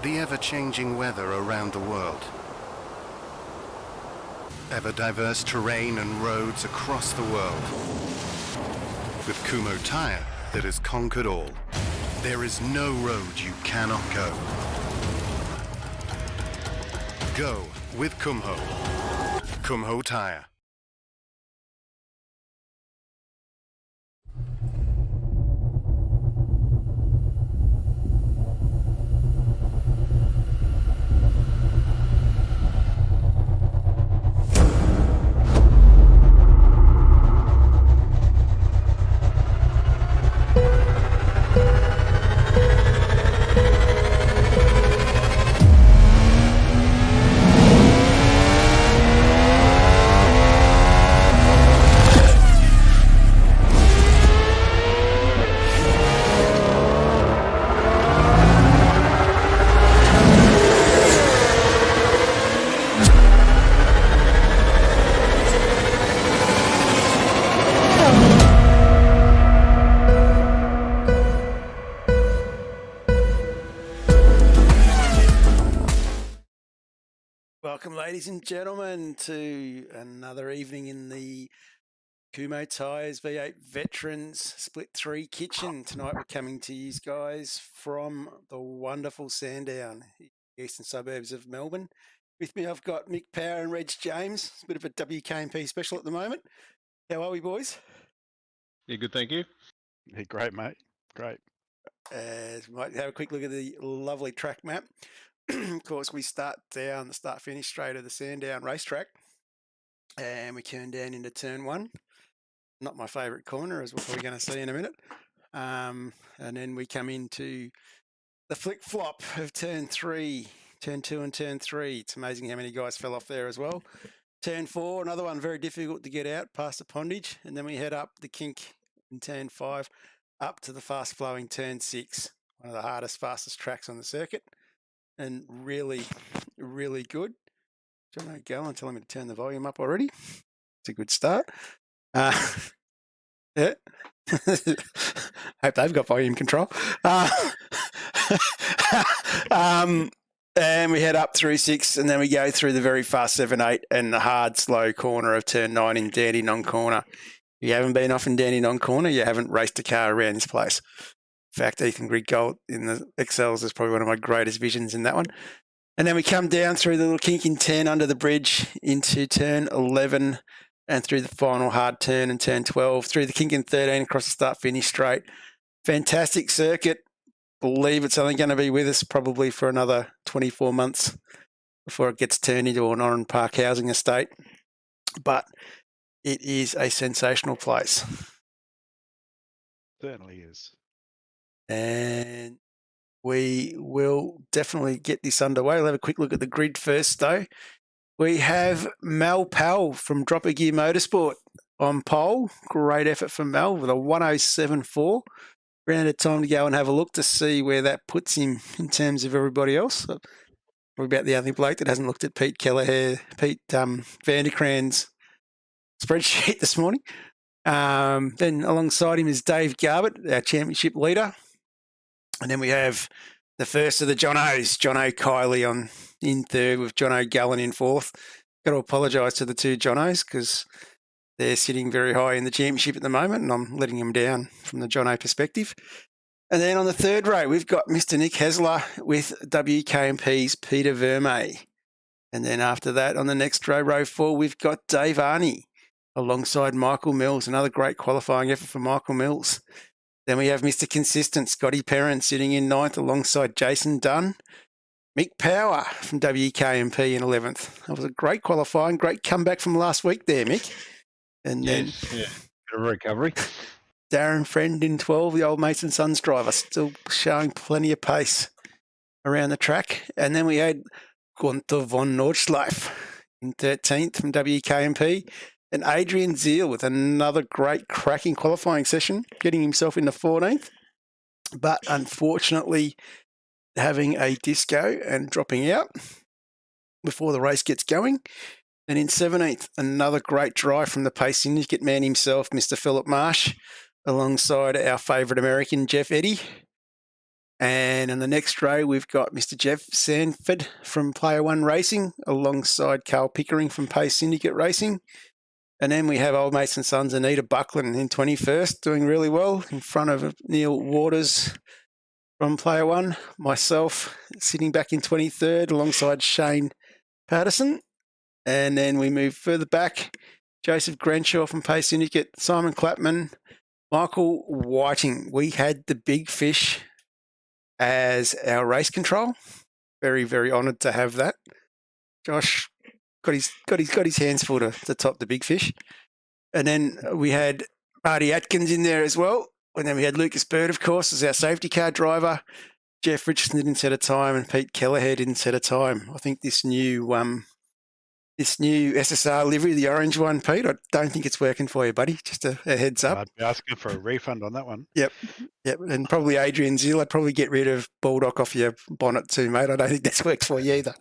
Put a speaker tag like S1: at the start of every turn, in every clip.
S1: the ever-changing weather around the world, ever-diverse terrain and roads across the world. With Kumho Tyre that has conquered all, there is no road you cannot go. Go with Kumho. Kumho Tyre.
S2: Welcome, ladies and gentlemen, to another evening in the Kumho Tyres V8 Veterans Split 3 kitchen. Tonight we're coming to you guys from the wonderful Sandown, eastern suburbs of Melbourne. With me I've got Mick Power and Reg James. It's a bit of a WKMP special at the moment. How are we, boys?
S3: Yeah, good, thank you.
S4: Yeah, great, mate. Great.
S2: We might have a quick look at the lovely track map. Of course, we start down the start-finish straight of the Sandown racetrack, and we turn down into turn one. Not my favourite corner, as we're probably going to see in a minute. And then we come into the flick-flop of turn three, turn two and turn three. It's amazing how many guys fell off there as well. Turn four, another one very difficult to get out past the pondage, and then we head up the kink in turn five, up to the fast-flowing turn six, one of the hardest, fastest tracks on the circuit. And really, really good. John O'Gallon telling me to turn the volume up already. It's a good start. Yeah. Hope they've got volume control. And we head up through six, and then we go through the very fast 7-8 and the hard, slow corner of turn 9 in Dandenong Corner. If you haven't been off in Dandenong Corner, you haven't raced a car around this place. In fact, Ethan Griggold in the Excels is probably one of my greatest visions in that one. And then we come down through the little kink in 10 under the bridge into turn 11 and through the final hard turn in turn 12, through the kink in 13 across the start-finish straight. Fantastic circuit. Believe it's only going to be with us probably for another 24 months before it gets turned into an Oran Park housing estate. But it is a sensational place.
S4: Certainly is.
S2: And we will definitely get this underway. We'll have a quick look at the grid first, though. We have Mel Powell from Dropper Gear Motorsport on pole. Great effort from Mel with a 107.4. Ran out of time to go and have a look to see where that puts him in terms of everybody else. We're about the only bloke that hasn't looked at Pete Vanderkran's spreadsheet this morning. Then alongside him is Dave Garbutt, our championship leader. And then we have the first of the Jonos, Jono Kiley in third with John O'Gallon in fourth. Got to apologise to the two Jonos because they're sitting very high in the championship at the moment, and I'm letting them down from the Jono perspective. And then on the third row, we've got Mr. Nick Hesler with WKMP's Peter Vermey. And then after that, on the next row, row 4, we've got Dave Arney alongside Michael Mills, another great qualifying effort for Michael Mills. Then we have Mr. Consistent, Scotty Perrin, sitting in 9th alongside Jason Dunn. Mick Power from WKMP in 11th. That was a great qualifying, great comeback from last week there, Mick. And then
S3: Bit of a recovery.
S2: Darren Friend in 12, the old Mason Sons driver, still showing plenty of pace around the track. And then we had Gunther von Nordschleife in 13th from WKMP. And Adrian Zeal with another great cracking qualifying session, getting himself into 14th. But unfortunately, having a disco and dropping out before the race gets going. And in 17th, another great drive from the pace syndicate man himself, Mr. Philip Marsh, alongside our favourite American, Jeff Eddy. And in the next row, we've got Mr. Jeff Sanford from Player One Racing alongside Carl Pickering from Pace Syndicate Racing. And then we have Old Mason Sons Anita Buckland in 21st, doing really well in front of Neil Waters from Player One. Myself sitting back in 23rd alongside Shane Patterson. And then we move further back, Joseph Grenshaw from Pace Syndicate, Simon Clapman, Michael Whiting. We had the Big Fish as our race control. Very, very honoured to have that. Josh got his hands full to top the Big Fish. And then we had Marty Atkins in there as well. And then we had Lucas Bird, of course, as our safety car driver. Jeff Richardson didn't set a time, and Pete Kelleher didn't set a time. I think this new SSR livery, the orange one, Pete, I don't think it's working for you, buddy. Just a heads up.
S4: I'd be asking for a refund on that one.
S2: Yep. And probably Adrian Zill. I'd probably get rid of Baldock off your bonnet too, mate. I don't think that's worked for you either.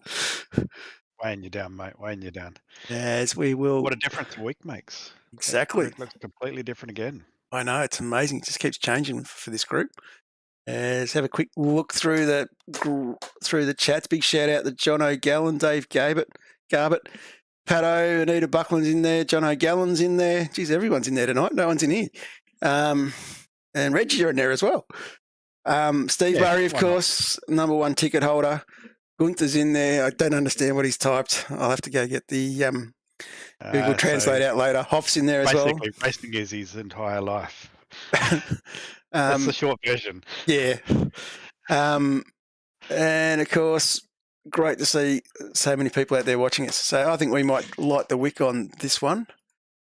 S4: Weighing you down, mate. Weighing you down.
S2: As we will.
S4: What a difference a week makes.
S2: Exactly.
S4: It looks completely different again.
S2: I know. It's amazing. It just keeps changing for this group. Let's have a quick look through the chats. Big shout out to John O'Gallen, Dave Garbett, Pato, Anita Buckland's in there, John O'Gallen's in there. Geez, everyone's in there tonight. No one's in here. And Reggie, you're in there as well. Steve Murray, of course, number one ticket holder. Gunther's in there. I don't understand what he's typed. I'll have to go get the Google Translate out later. Hoff's in there as well.
S4: Basically, racing is his entire life. That's the short version.
S2: Yeah. And, of course, great to see so many people out there watching us. So I think we might light the wick on this one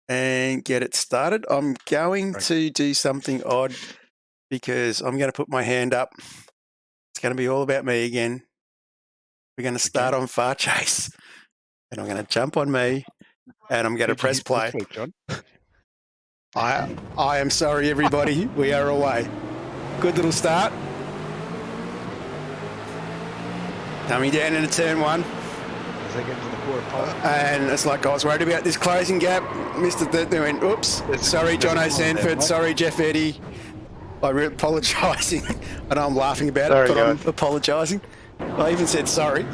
S2: and get it started. I'm going to do something odd because I'm going to put my hand up. It's going to be all about me again. We're going to start on Far Chase, and I'm going to jump on me, and I'm going to press play. I am sorry, everybody. We are away. Good little start. Coming down into turn one.
S4: As they get to the quarter pole.
S2: And it's like I was worried about this closing gap. Missed it. They went, oops. Sorry, John O'Sanford. Sorry, Jeff Eddy. I'm apologising. I know I'm laughing about it, but I'm apologising. I even said sorry.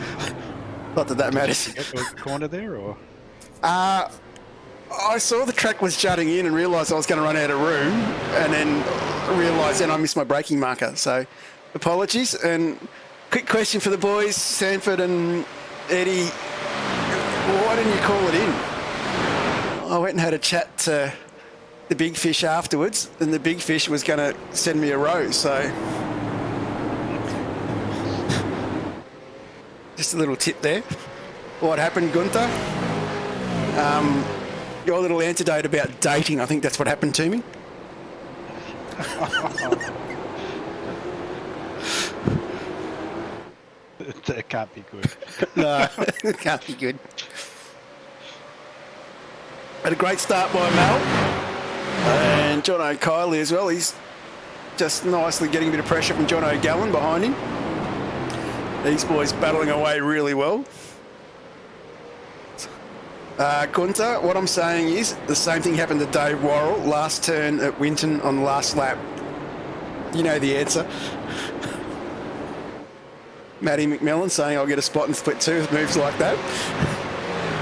S2: Not that matters.
S4: Did you get to the corner there, or?
S2: I saw the track was jutting in and realised I was going to run out of room, and then realised then I missed my braking marker. So, apologies. And quick question for the boys, Sanford and Eddie. Why didn't you call it in? I went and had a chat to the Big Fish afterwards, and the Big Fish was going to send me a rose. So. Just a little tip there. What happened, Gunther? Your little antidote about dating, I think that's what happened to me.
S4: That can't be good.
S2: No, it can't be good. Had a great start by Mel. And John O'Kiley as well. He's just nicely getting a bit of pressure from John O'Gallen behind him. These boys battling away really well. Gunther, what I'm saying is the same thing happened to Dave Worrell last turn at Winton on the last lap. You know the answer. Matty McMillan saying I'll get a spot in split two with moves like that.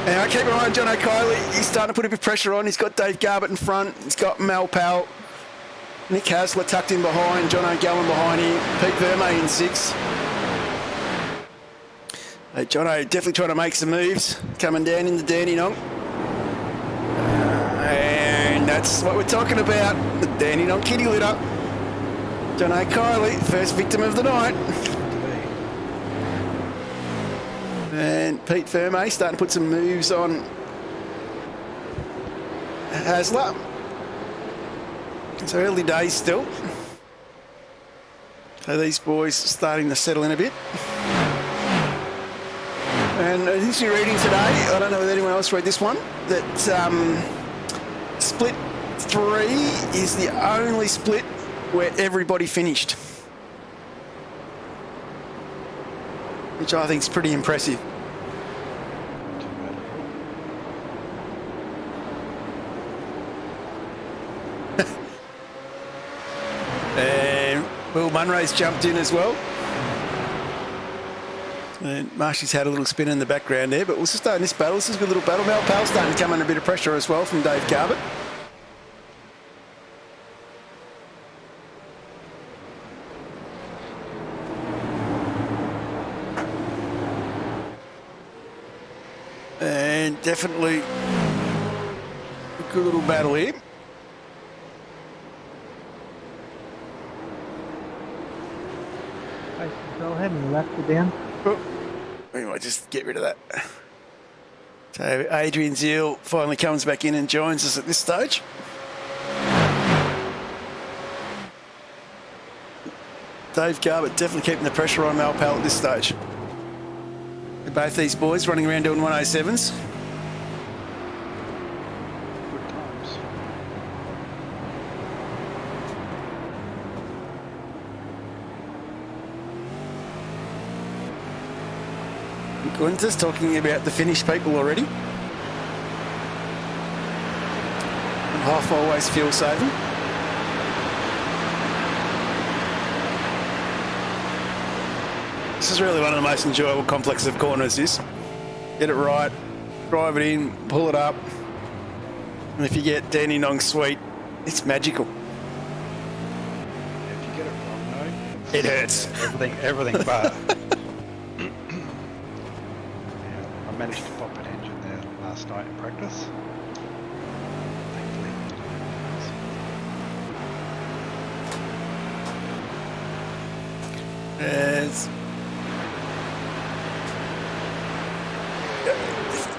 S2: And I keep an eye on John O'Kiley. He's starting to put a bit of pressure on. He's got Dave Garbett in front. He's got Mal Powell. Nick Hasler tucked in behind. John O'Gallen behind him. Pete Vermey in six. Jono definitely trying to make some moves, coming down in the Dandenong. And that's what we're talking about, the Dandenong kitty litter. John O'Kiley, first victim of the night. And Pete Vermey starting to put some moves on Hasler. It's early days still. So these boys starting to settle in a bit. And an interesting reading today, I don't know whether anyone else read this one, that split 3 is the only split where everybody finished. Which I think is pretty impressive. And Will Munro's jumped in as well. And Marshy's had a little spin in the background there, but we'll start in this battle. This is a good little battle. Mel Powell's starting to come under a bit of pressure as well from Dave Garbutt. And definitely a good little battle here.
S5: Go ahead and left it down.
S2: Oh, we might just get rid of that. So Adrian Zeal finally comes back in and joins us at this stage. Dave Garbutt definitely keeping the pressure on Mal Powell at this stage. Both these boys running around doing 107s.
S4: Good times.
S2: Gunther's talking about the Finnish people already. And half always fuel saving. This is really one of the most enjoyable complexes of corners, this. Get it right, drive it in, pull it up. And if you get Danny Nong sweet, it's magical.
S4: If you get it wrong, though,
S2: It hurts.
S4: everything but. Yeah, I managed to pop an engine there last night in practice. Thankfully.
S2: It's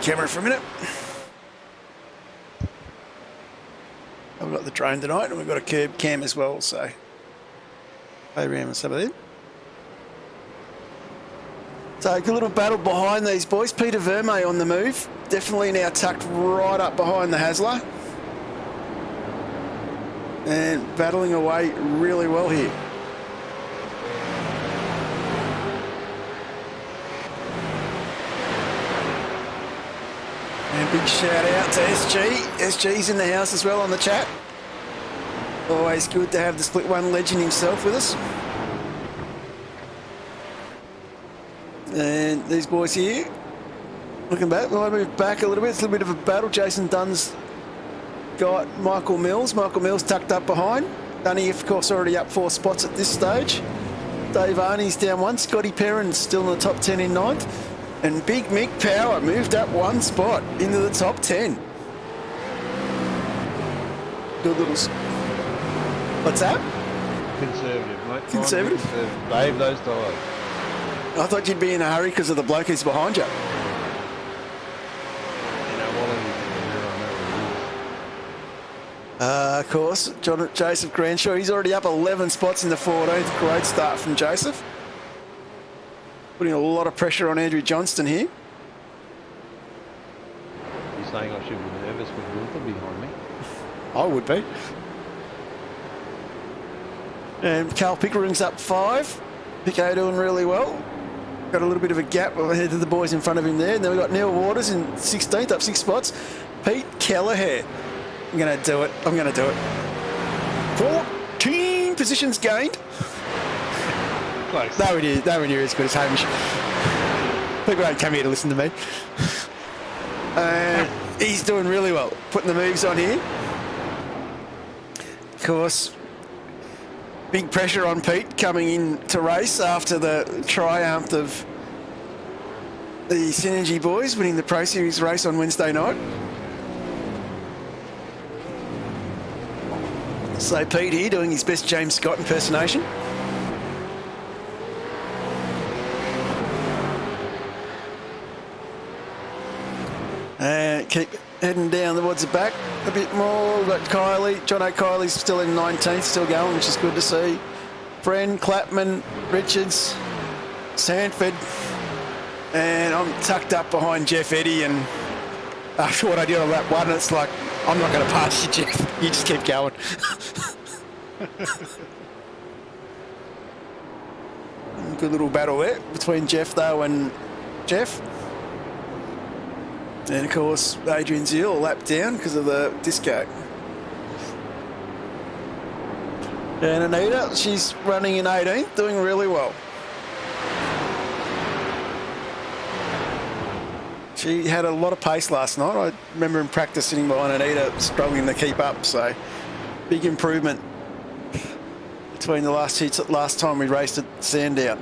S2: camera for a minute. We've got the drone tonight and we've got a curb cam as well, so play around with some of them. So a good little battle behind these boys. Peter Vermey on the move. Definitely now tucked right up behind the Hasler. And battling away really well here. And big shout out to SG. SG's in the house as well on the chat. Always good to have the Split One legend himself with us. And these boys here, looking back, we'll move back a little bit. It's a little bit of a battle. Jason Dunn's got Michael Mills. Michael Mills tucked up behind. Dunny, of course, already up 4 spots at this stage. Dave Arney's down 1. Scotty Perrin's still in the top 10 in 9th. And Big Mick Power moved up 1 spot into the top 10. Good little... What's that?
S3: Conservative, mate.
S2: Conservative?
S3: Save those tyres.
S2: I thought you'd be in a hurry because of the bloke who's behind you.
S3: You know what?
S2: Of course, Joseph Granshaw, he's already up 11 spots in the 14th. Great start from Joseph. Putting a lot of pressure on Andrew Johnston here.
S3: You're saying I should be nervous with Wilton behind me?
S2: I would be. And Carl Pickering's up 5. Pico doing really well. Got a little bit of a gap ahead of the boys in front of him there. And then we've got Neil Waters in 16th, up 6 spots. Pete Kelleher. I'm going to do it. I'm going to do it. 14 positions gained.
S4: Close.
S2: Nowhere near as good as Hamish. People don't come here to listen to me. He's doing really well. Putting the moves on here. Of course, big pressure on Pete coming in to race after the triumph of the Synergy boys winning the Pro Series race on Wednesday night. So Pete here doing his best James Scott impersonation. Keep heading down towards the back a bit more. We've got Kylie. John O'Kiley's still in 19th, still going, which is good to see. Friend, Clapman, Richards, Sanford. And I'm tucked up behind Jeff Eddy, and after what I did on lap 1, it's like, I'm not going to pass you, Jeff. You just keep going. Good little battle there between Jeff, though, and Jeff. And, of course, Adrian Zeal a lap down because of the disco. And Anita, she's running in 18th, doing really well. She had a lot of pace last night. I remember in practice sitting behind Anita, struggling to keep up. So big improvement between the last time we raced at Sandown.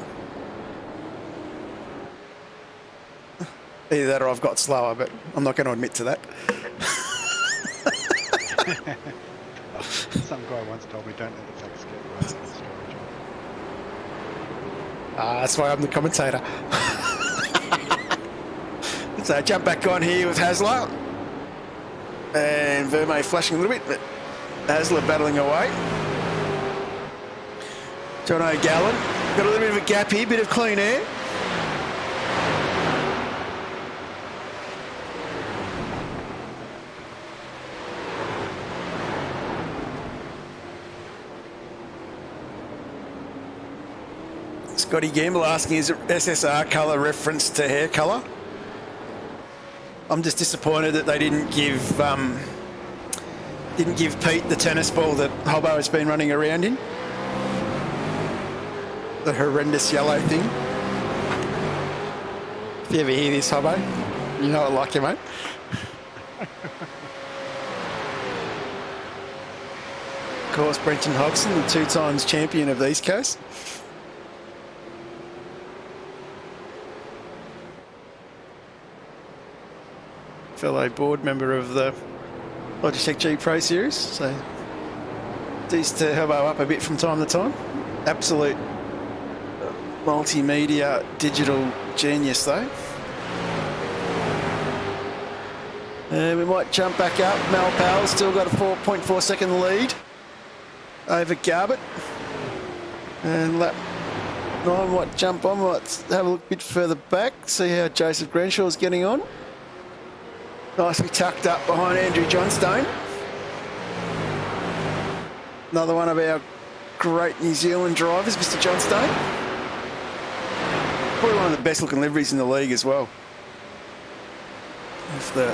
S2: Either that or I've got slower, but I'm not going to admit to that.
S4: Some guy once told me, don't let the facts get right in the storage.
S2: That's why I'm the commentator. So jump back on here with Hasler. And Vermeer flashing a little bit, but Hasler battling away. John O'Gallen. Got a little bit of a gap here, bit of clean air. Scotty Gamble asking, is SSR colour reference to hair colour? I'm just disappointed that they didn't give Pete the tennis ball that Hobbo has been running around in. The horrendous yellow thing. If you ever hear this, Hobbo, you know I like you, mate. Of course, Brenton Hobson, the 2 times champion of the East Coast. Fellow board member of the Logitech G Pro Series, so decent to Hobbo up a bit from time to time. Absolute multimedia digital genius though. We might jump back up. Mal Powell still got a 4.4 second lead over Garbutt. And lap 9 might jump on, might have a look a bit further back, see how Joseph Grenshaw's getting on. Nicely tucked up behind Andrew Johnstone. Another one of our great New Zealand drivers, Mr. Johnstone. Probably one of the best looking liveries in the league as well. With the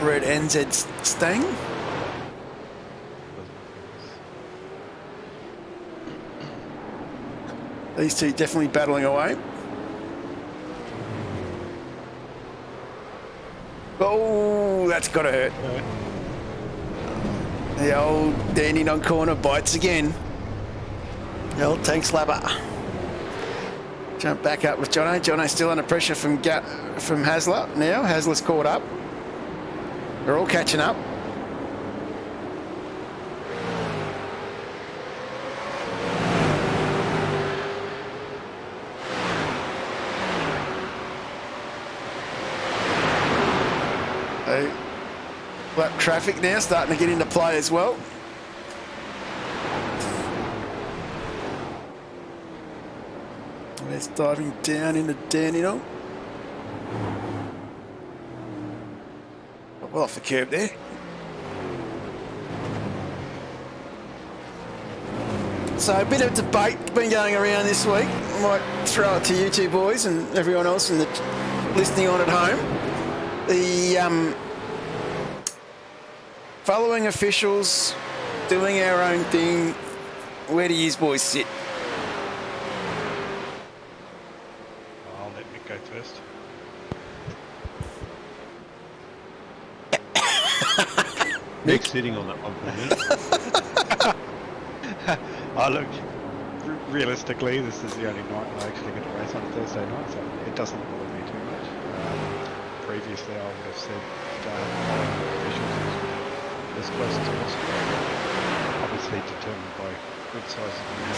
S2: red NZ stang. These two definitely battling away. Oh, that's got to hurt. The old Dandenong corner bites again. The old tank slapper. Jump back up with Jono. Jono still under pressure from Hasler now. Hasler's caught up. They're all catching up. Lap traffic now starting to get into play as well. It's diving down into Dandenong. Well off the curb there. So a bit of debate been going around this week. I might throw it to you two boys and everyone else in the listening on at home. The following officials, doing our own thing, where do you boys sit?
S4: I'll let Mick go first.
S3: Nick's sitting on that one for a minute.
S4: Oh, look, realistically, this is the only night I actually get to race on a Thursday night, so it doesn't bother me too much. Previously, I would have said officials as close as possible. Obviously determined by grid sizes and how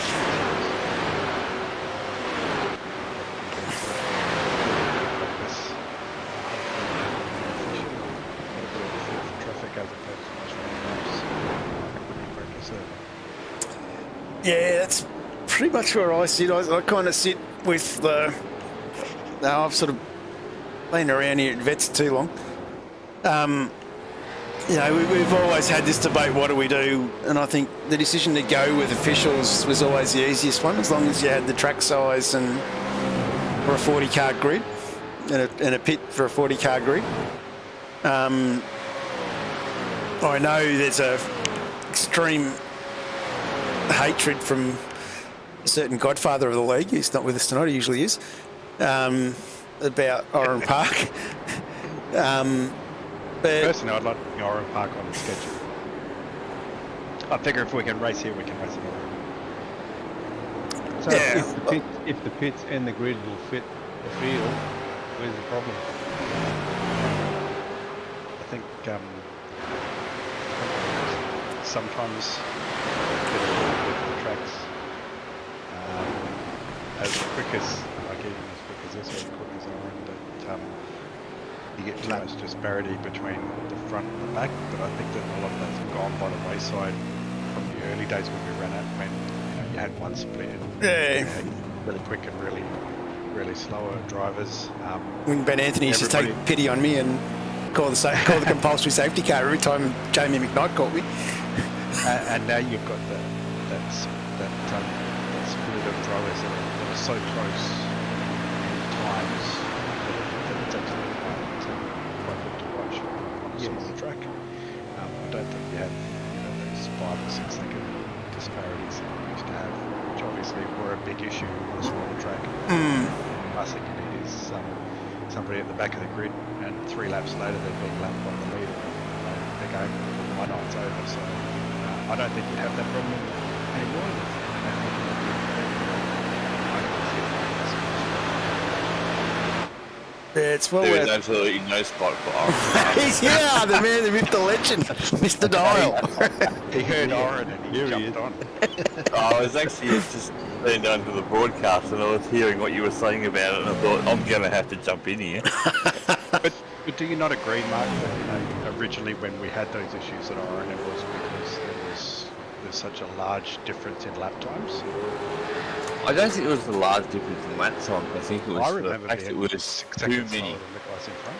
S4: traffic as opposed to much more.
S2: Yeah, that's pretty much where I sit. I kind of sit with the... Now, I've sort of been around here at Vets too long. You know, we've always had this debate, what do we do? And I think the decision to go with officials was always the easiest one, as long as you had the track size and for a 40-car grid and a pit for a 40-car grid. I know there's a extreme hatred from a certain godfather of the league. He's not with us tonight. He usually is. About Oran Park. But
S4: Personally, I'd like to bring Oran Park on the schedule. I figure if we can race here, we can race here.
S3: So
S2: Yeah.
S3: if the pits and the grid will fit the field, where's the problem?
S4: I think sometimes with the tracks as quick as like even as quick as this or as quick as Oran, that you get too much disparity between the front and the back. But I think that a lot of that's gone by the wayside from the early days when we ran it, when you had one split and really quick and really slower drivers.
S2: when Ben Anthony used to take pity on me and call the compulsory safety car every time Jamie McKnight caught me.
S4: And now you've got that split of drivers that are so close in times that it's actually quite good to watch on a smaller track. I don't think you have those 5 or 6 second disparities that we used to have, which obviously were a big issue on a smaller track. Last thing you need is somebody at the back of the grid, and 3 laps later they're being lapped by the leader. They're going, my night's over. So I don't think you'd have that problem anymore.
S2: It's well
S6: There is
S2: worth.
S6: absolutely no spot for Oran.
S2: He's here, the man, the myth, the legend, Mr. Dial.
S4: He heard Oran and he jumped on.
S6: I was actually just leaned down to the broadcast and I was hearing what you were saying about it and I thought, I'm going to have to jump in here.
S4: But do you not agree, Mark, that originally when we had those issues at Oran, it was because there's such a large difference in lap times?
S6: I don't think it was the large difference in lap time. I think it was
S4: I
S6: the
S4: remember
S6: fact
S4: being
S6: it was
S4: 6
S6: too
S4: seconds
S6: many,
S4: slower than the guys in front.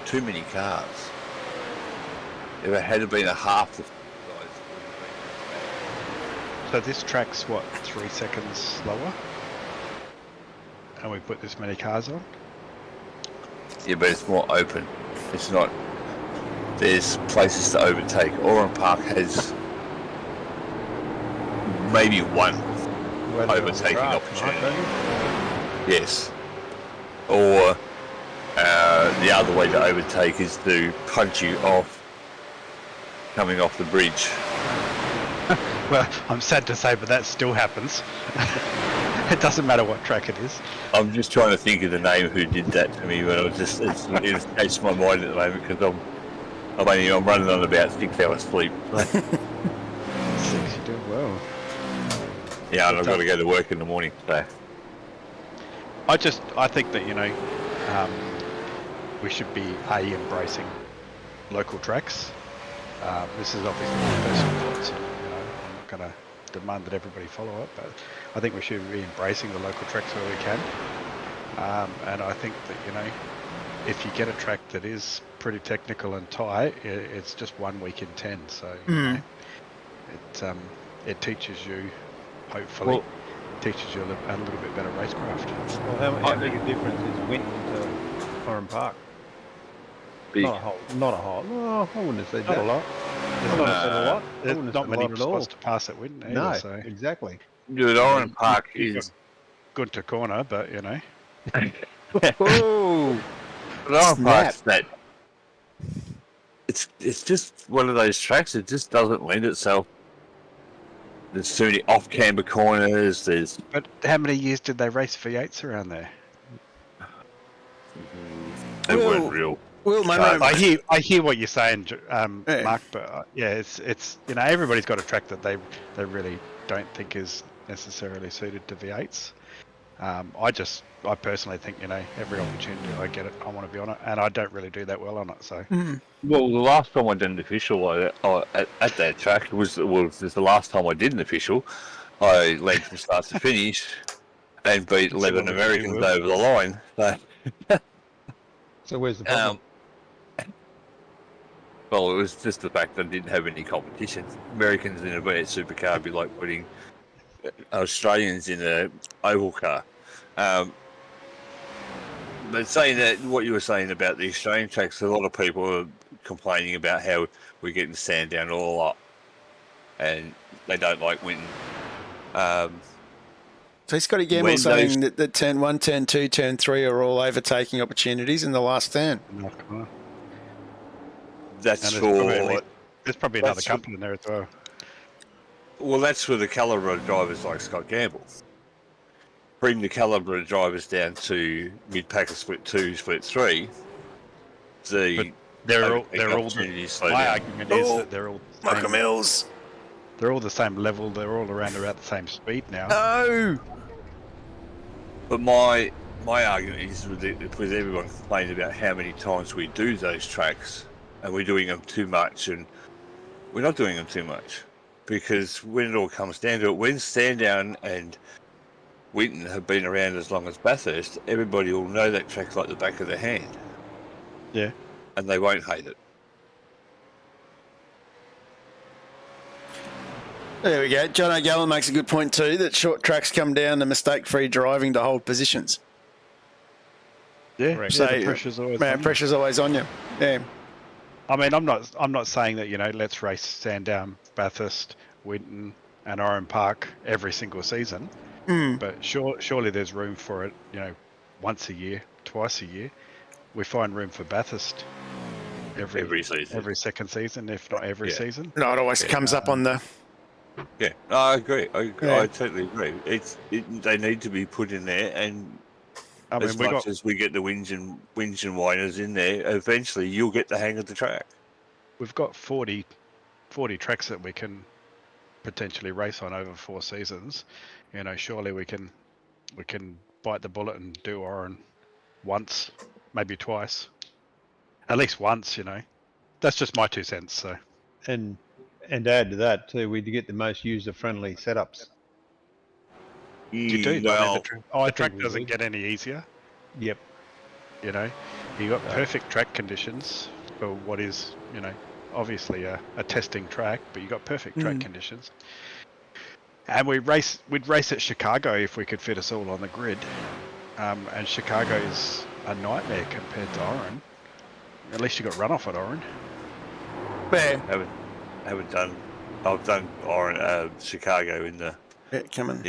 S6: too many cars. If it had been a half the guys,
S4: So this track's what, 3 seconds slower? And we put this many cars on?
S6: yeah, but it's more open. It's not. There's places to overtake. Oran Park has maybe one overtaking opportunity. Yes. Or the other way to overtake is to punch you off coming off the bridge.
S4: Well, I'm sad to say, but that still happens. It doesn't matter what track it is.
S6: I'm just trying to think of the name who did that to me, but I was just it's escapes my mind at the moment because I'm running on about 6 hours sleep. So,
S4: 6, you're doing well.
S6: yeah, and I've got to go to work in the morning. So
S4: I think that we should be embracing local tracks. This is obviously my personal thoughts. And, I'm not going to demand that everybody follow it, but I think we should be embracing the local tracks where we can. And I think that if you get a track that is pretty technical and tight, it's just 1 week in 10. So it teaches you, hopefully. Teaches you a little bit better racecraft.
S3: Well, how big a difference is Winton to Oran Park?
S6: big.
S3: Not a whole. No, I wouldn't have said
S4: Not
S3: that.
S4: a lot.
S3: I wouldn't have said a lot. I
S4: There's
S3: wouldn't have
S4: not
S3: said a
S4: many
S3: lot at all.
S4: spots to pass at Winton either.
S3: No,
S4: So
S3: exactly.
S6: Dude, Oran Park
S4: you've
S6: is.
S4: got Gunter Corner, but
S2: Oh,
S6: But Oran
S2: snap.
S6: Park's that. It's just one of those tracks. It just doesn't lend itself. There's too many off-camber corners. There's
S4: But how many years did they race V8s around there?
S6: they
S2: Well,
S6: weren't real.
S2: Will Munro.
S4: I hear what you're saying, Mark. But it's everybody's got a track that they really don't think is necessarily suited to V8s. I personally think every opportunity I get it, I want to be on it, and I don't really do that well on it. So
S6: Well, the last time I did an official at that track was the last time I did an official. I led from start to finish and beat 11 Americans over the line.
S3: So where's the problem?
S6: Well, it was just the fact that I didn't have any competition. Americans in a V8 supercar would be like putting Australians in an oval car. But saying that, what you were saying about the Australian tracks, a lot of people are complaining about how we're getting Sandown all up. and they don't like Winton.
S2: So Scotty Gamble saying that turn 1, turn 2, turn 3 are all overtaking opportunities in the last turn.
S6: That's
S4: There's probably another couple in there as well.
S6: Well, that's for the calibre of drivers like Scott Gamble. Bring the calibre of drivers down to mid-packer split 2, split 3.
S4: They're all my argument is that they're all the
S2: Michael
S4: same,
S2: Mills.
S4: they're all the same level. They're all around about the same speed now.
S2: No.
S6: But my argument is with everyone complaining about how many times we do those tracks, and we're doing them too much, and we're not doing them too much, because when it all comes down to it, when Sandown and Winton have been around as long as Bathurst, everybody will know that track like the back of their hand.
S4: Yeah.
S6: And they won't hate it.
S2: There we go. John O'Gallen makes a good point too, that short tracks come down to mistake-free driving to hold positions.
S4: Yeah,
S2: So,
S4: the pressure's always on you.
S2: pressure's always on you. Yeah.
S4: I mean, I'm not saying that, let's race Sandown, Bathurst, Winton and Oran Park every single season. But surely there's room for it, once a year, twice a year. We find room for Bathurst every season, every second season, if not every season.
S2: No, it always comes up on the...
S6: Yeah, no, I agree. I
S2: Yeah.
S6: totally agree. They need to be put in there, and as much as we get the whinge and whiners in there, eventually you'll get the hang of the track.
S4: We've got 40 tracks that we can potentially race on over 4 seasons. Surely we can bite the bullet and do Oran once, maybe twice, at least once. That's just my 2 cents. So,
S3: And add to that too, we get the most user-friendly setups.
S4: you do.
S6: Well,
S4: the track doesn't get any easier.
S3: Yep.
S4: You got perfect track conditions for what is, obviously a testing track, but you got perfect track conditions. And we'd race at Chicago if we could fit us all on the grid. And Chicago is a nightmare compared to Oran. At least you got runoff at Oran.
S2: Fair.
S6: I've done Oran, Chicago in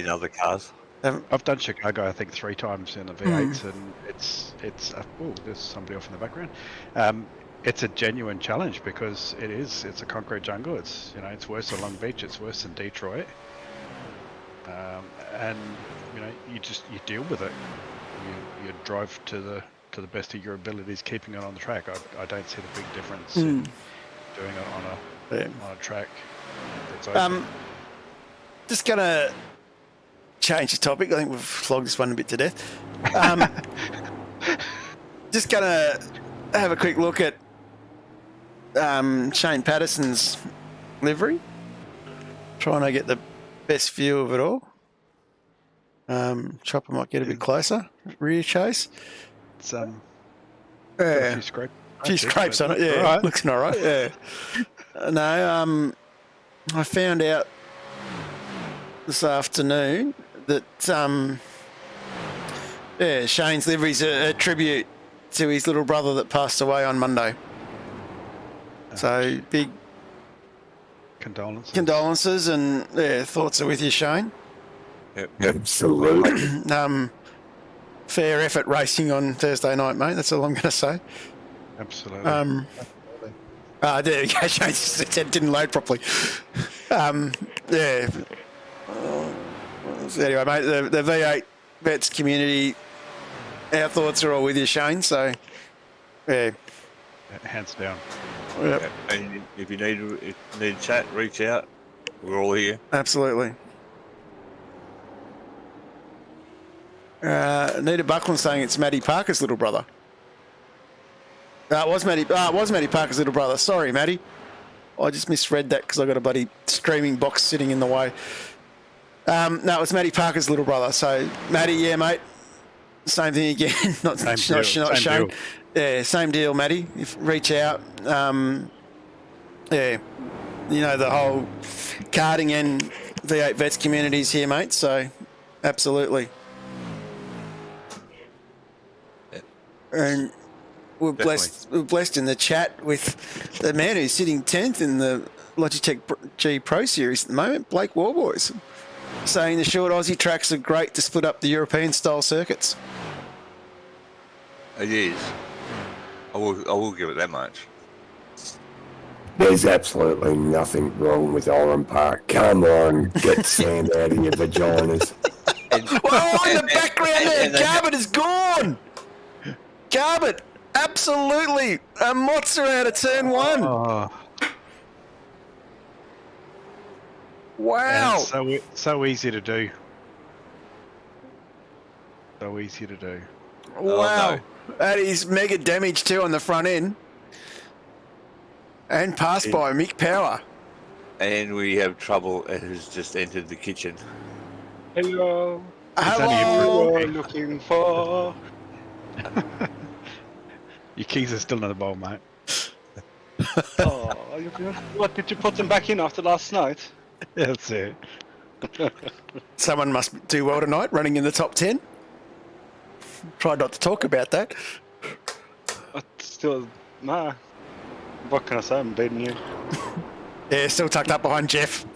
S6: other cars.
S4: I've done Chicago, I think, 3 times in the V8s, and it's there's somebody off in the background. It's a genuine challenge because it's a concrete jungle. It's worse than Long Beach. It's worse than Detroit. And you deal with it. You drive to the best of your abilities, keeping it on the track. I don't see the big difference in doing it on a track that's open.
S2: Just gonna change the topic. I think we've flogged this one a bit to death. Just gonna have a quick look at Shane Patterson's livery. Trying to get the best view of it all. Chopper might get a bit closer. Rear chase.
S4: It's got a few scrapes.
S2: A few scrapes on it, yeah. Right. Looking all right, yeah. No, I found out this afternoon that Shane's livery's a tribute to his little brother that passed away on Monday. So big condolences, and thoughts are with you, Shane.
S6: Yep. Absolutely.
S2: Fair effort racing on Thursday night, mate. That's all I'm going to say.
S4: Absolutely.
S2: There we go. Shane said didn't load properly. Yeah. Anyway, mate, the V8 Vets community, our thoughts are all with you, Shane. So, yeah.
S4: Hands down.
S2: Yep.
S6: And if you need a chat, reach out. We're all here.
S2: Absolutely. Nita Buckland saying it's Maddie Parker's little brother. It was Maddie Parker's little brother. Sorry, Maddie. I just misread that because I got a bloody streaming box sitting in the way. No, it's Maddie Parker's little brother. So, Maddie, yeah, mate. Same thing again. not Shane. Deal. Yeah, same deal, Maddie. Reach out. Yeah, the whole karting and V8 Vets communities here, mate. So, absolutely. And we're blessed in the chat with the man who's sitting 10th in the Logitech G Pro Series at the moment, Blake Warboys, saying the short Aussie tracks are great to split up the European-style circuits.
S6: It is. I will give it that much.
S7: There's absolutely nothing wrong with Oran Park. Come on, get sand out of your vaginas.
S2: Oh, in the background there, Garbutt is gone. Garbutt, absolutely. A Mozza out of turn one.
S4: Oh,
S2: Wow.
S4: and it's so easy to do. So easy to do.
S2: Wow.
S6: no.
S2: That is mega damage too on the front end. And passed by Mick Power.
S6: And we have trouble who's just entered the kitchen.
S8: Hello.
S2: Hello.
S8: What are you looking for?
S4: Your keys are still in the bowl, mate.
S8: Oh, what, did you put them back in after last night?
S4: That's it.
S2: Someone must do well tonight, running in the top 10. Tried not to talk about that.
S8: Still, nah. What can I say? I'm beating you.
S2: Yeah, still tucked up behind Jeff.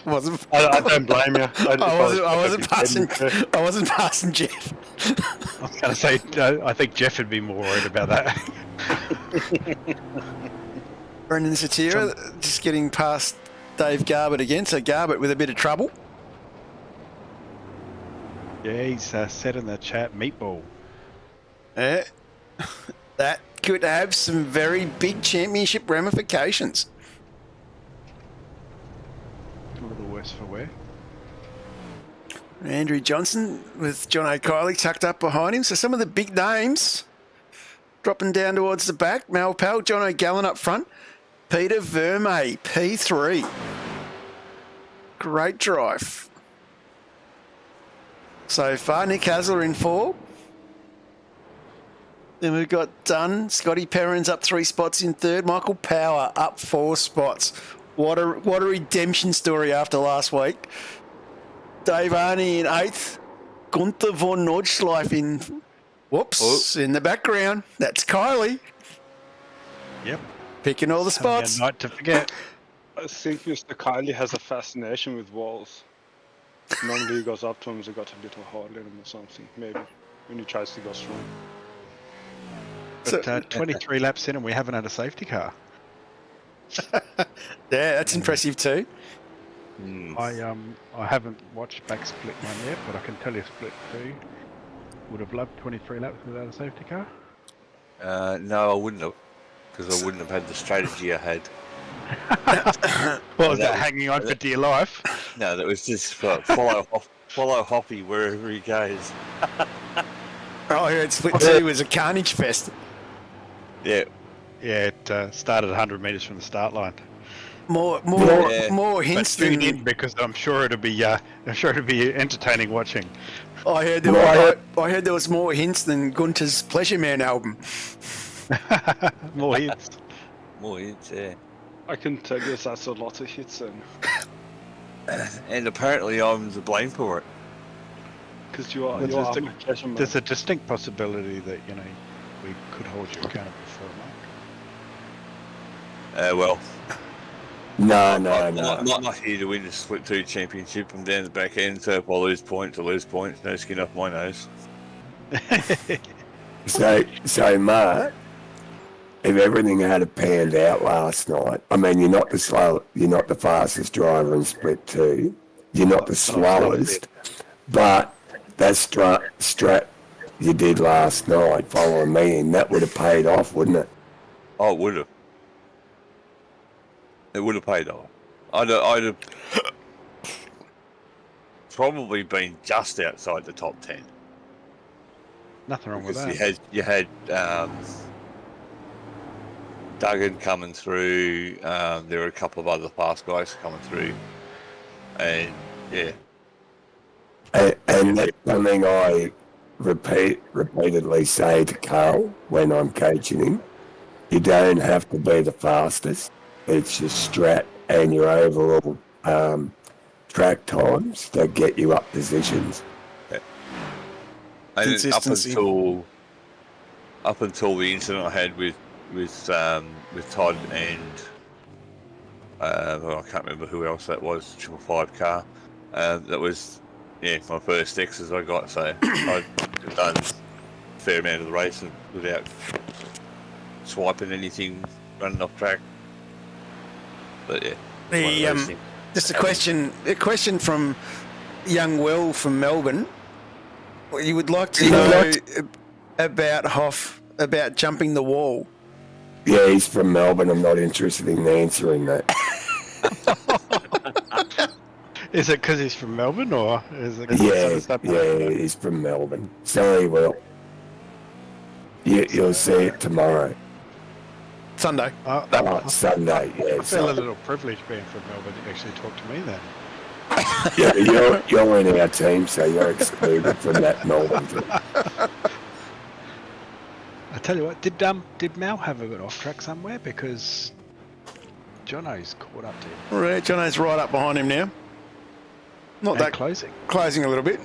S2: wasn't.
S8: I don't blame you.
S2: I wasn't passing Jeff.
S4: I was going to say, I think Jeff would be more worried about that.
S2: Brendan Satira just getting past Dave Garbutt again. So Garbutt with a bit of trouble.
S4: Yeah, he's said in the chat, meatball.
S2: Yeah. That could have some very big championship ramifications.
S4: A little worse for wear.
S2: Andrew Johnson with John O'Kiley tucked up behind him. So some of the big names dropping down towards the back. Mal Pell, John O'Gallen up front. Peter Vermey, P3. Great drive. So far, Nick Hasler in 4. Then we've got Dunn. Scotty Perrins up 3 spots in 3rd. Michael Power up 4 spots. What a redemption story after last week. Dave Arney in 8th. Gunther von Nordschleife in... Whoops, in the background. That's Kylie.
S4: Yep.
S2: Picking all the spots.
S4: Not to forget.
S8: I think Mr. Kylie has a fascination with walls. Normally he goes up to him and he got a little hole in him or something, maybe, when he tries to go strong.
S4: But 23 laps in and we haven't had a safety car.
S2: Yeah, that's impressive too.
S4: I haven't watched back split 1 yet, but I can tell you split 2 would have loved 23 laps without a safety car.
S6: No, I wouldn't have, because I wouldn't have had the strategy I had.
S4: What was that, hanging on for dear life?
S6: No, that was just follow Hoppy wherever he goes.
S2: Oh, I heard split 2 was a carnage fest.
S6: Yeah.
S4: Yeah, it started 100 metres from the start line.
S2: More hints
S4: But tune
S2: than...
S4: in because I'm sure it'll be entertaining watching.
S2: I heard there was more hints than Gunter's Pleasure Man album.
S4: More hits.
S6: More hits, yeah.
S8: I can tell you that's a lot of hits then.
S6: And apparently I'm to blame for it.
S8: Because you are a pleasure man.
S4: There's a distinct possibility that, we could hold you accountable for a mark.
S6: Well,
S7: No.
S6: I'm not here to win the Split 2 championship. I'm down the back end, so if I lose points, no skin off my nose.
S7: So, Mark, if everything had panned out last night, I mean, you're not the fastest driver in Split 2, you're not the slowest, but that strap you did last night following me, and that would have paid off, wouldn't it?
S6: Oh, it would have. It would have paid off. I'd have probably been just outside the top 10.
S4: Nothing wrong with
S6: Because
S4: that.
S6: you had Duggan coming through. There were a couple of other fast guys coming through, and yeah.
S7: And that's something I repeatedly say to Carl when I'm coaching him. You don't have to be the fastest. It's your strat and your overall track times that get you up positions.
S6: And
S2: Consistency.
S6: up until the incident I had with Todd and I can't remember who else that was. 555 car. That was my first X's I got. So I've done a fair amount of the race without swiping anything, running off track. But yeah.
S2: Just a question from young Will from Melbourne. You would like to know about Hoff, about jumping the wall.
S7: Yeah, he's from Melbourne. I'm not interested in answering that.
S4: Is it because he's from Melbourne, or is it?
S7: Yeah, he's from Melbourne. Sorry, Will. You'll see it tomorrow.
S2: Sunday.
S7: Sunday. Yeah.
S4: I feel a little privileged being from Melbourne to actually talk to me then.
S7: Yeah, you're in our team, so you're excluded from that Melbourne team.
S4: I tell you what, did Mal have a good off track somewhere? Because Jono's caught up to him.
S2: Right, Jono's right up behind him now. Not
S4: And
S2: that closing a little bit.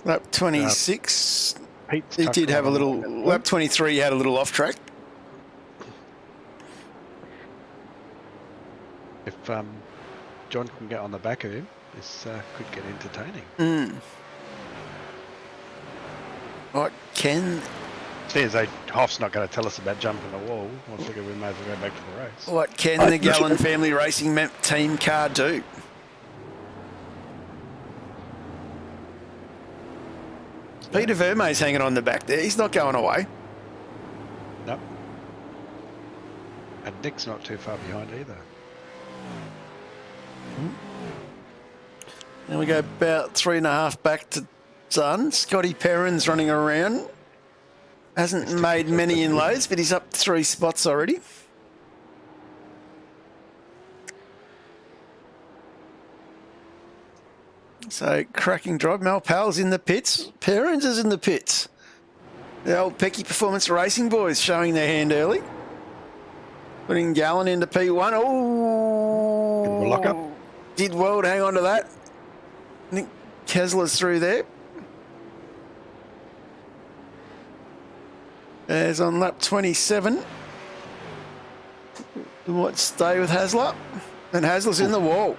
S2: Lap 26. He did have a little. Lap 23 had a little off track.
S4: If John can get on the back of him, this could get entertaining.
S2: Right, Ken.
S4: Seems like Hoff's not going to tell us about jumping the wall. I figure we may as well go back to the race.
S2: What can the Gallen Family Racing team car do? Peter Vermeer's hanging on the back there. He's not going away.
S4: No. And Nick's not too far behind either.
S2: And we go about 3.5 back to done. Scotty Perrin's running around. Hasn't made many inlays, but he's up 3 spots already. So, cracking drive. Mel Powell's in the pits. Perrins is in the pits. The old Pecky Performance Racing boys showing their hand early. Putting Gallen into P1. Oh!
S4: Lock up.
S2: Did well to hang on to that. Nick Kessler's through there. There's on lap 27. We might stay with Hasler. And Hasler's in the wall.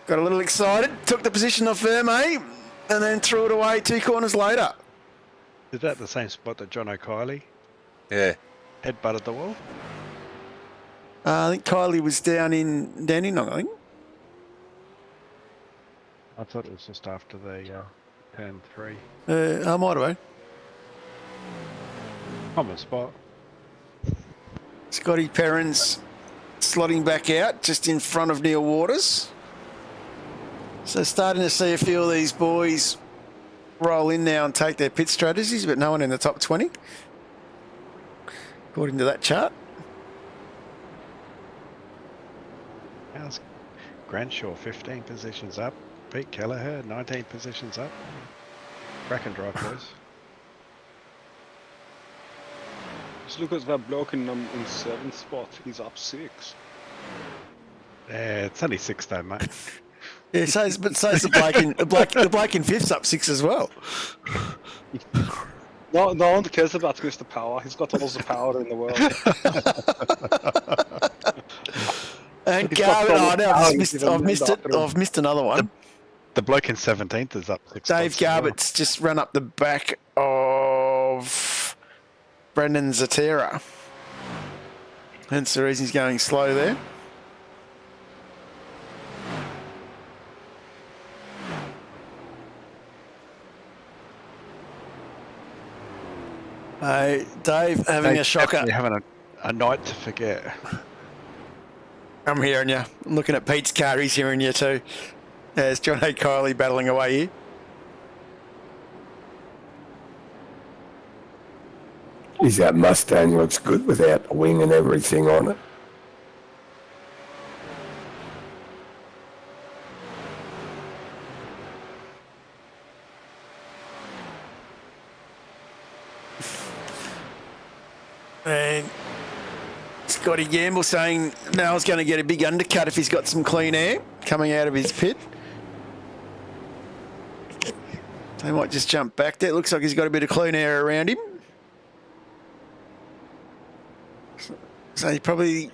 S2: Got a little excited, took the position off Vermeer, and then threw it away 2 corners later.
S4: Is that the same spot that John O'Kiley headbutted the wall?
S2: I think Kylie was down in Dandenong, I think.
S4: I thought it was just after the turn 3.
S2: I might have been.
S4: Common spot.
S2: Scotty Perrins slotting back out just in front of Neil Waters. So starting to see a few of these boys roll in now and take their pit strategies, but no one in the top 20, according to that chart.
S4: How's Granshaw 15 positions up? Pete Kelleher 19 positions up. Crack and drive, boys.
S8: Just look at that bloke in 7th spot. He's up 6.
S4: Yeah, it's only 6 though, mate.
S2: Yeah, so's the bloke in 5th's up 6 as well.
S8: No one cares about Mr. Power. He's got all the power in the world.
S2: And Garbett, I've missed another one.
S4: The bloke in 17th is up 6.
S2: Dave Garbett's just run up the back of Brendan Zatera. Hence the reason he's going slow there. Dave having a shocker.
S4: Having a night to forget.
S2: I'm hearing you. I'm looking at Pete's car. He's hearing you too. There's John O'Kiley battling away here.
S7: Geez, that Mustang looks good without the wing and everything on it.
S2: And Scotty Gamble saying Mal's going to get a big undercut if he's got some clean air coming out of his pit. They might just jump back there. It looks like he's got a bit of clean air around him. So you probably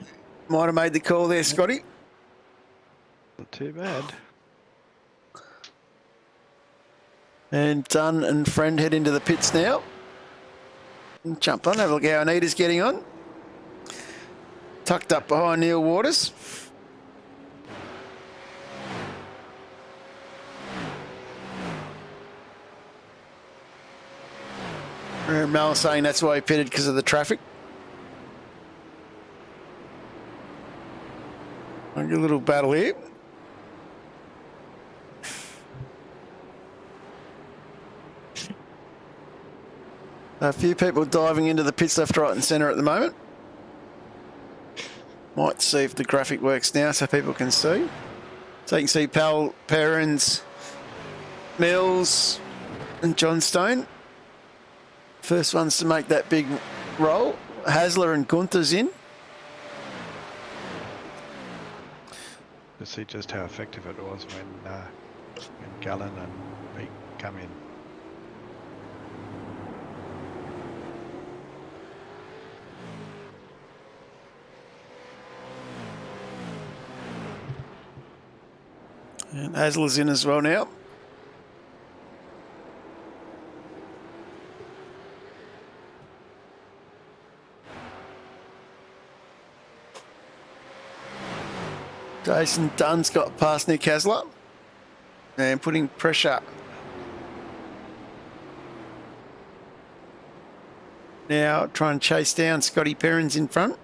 S2: might have made the call there, Scotty.
S4: Not too bad.
S2: And Dunn and Friend head into the pits now. And jump on, have a look how Anita's getting on. Tucked up behind Neil Waters. Mel saying that's why he pitted, because of the traffic. A little battle here. A few people diving into the pits left, right and centre at the moment. Might see if the graphic works now so people can see. So you can see Powell, Perrins, Mills and John Stone. First ones to make that big roll. Hasler and Gunther's in.
S4: To see just how effective it was when Gallen and Meek come in.
S2: And Hasler's in as well now. Jason Dunn's got past Nick Hasler and putting pressure. Now trying to chase down Scotty Perrins in front.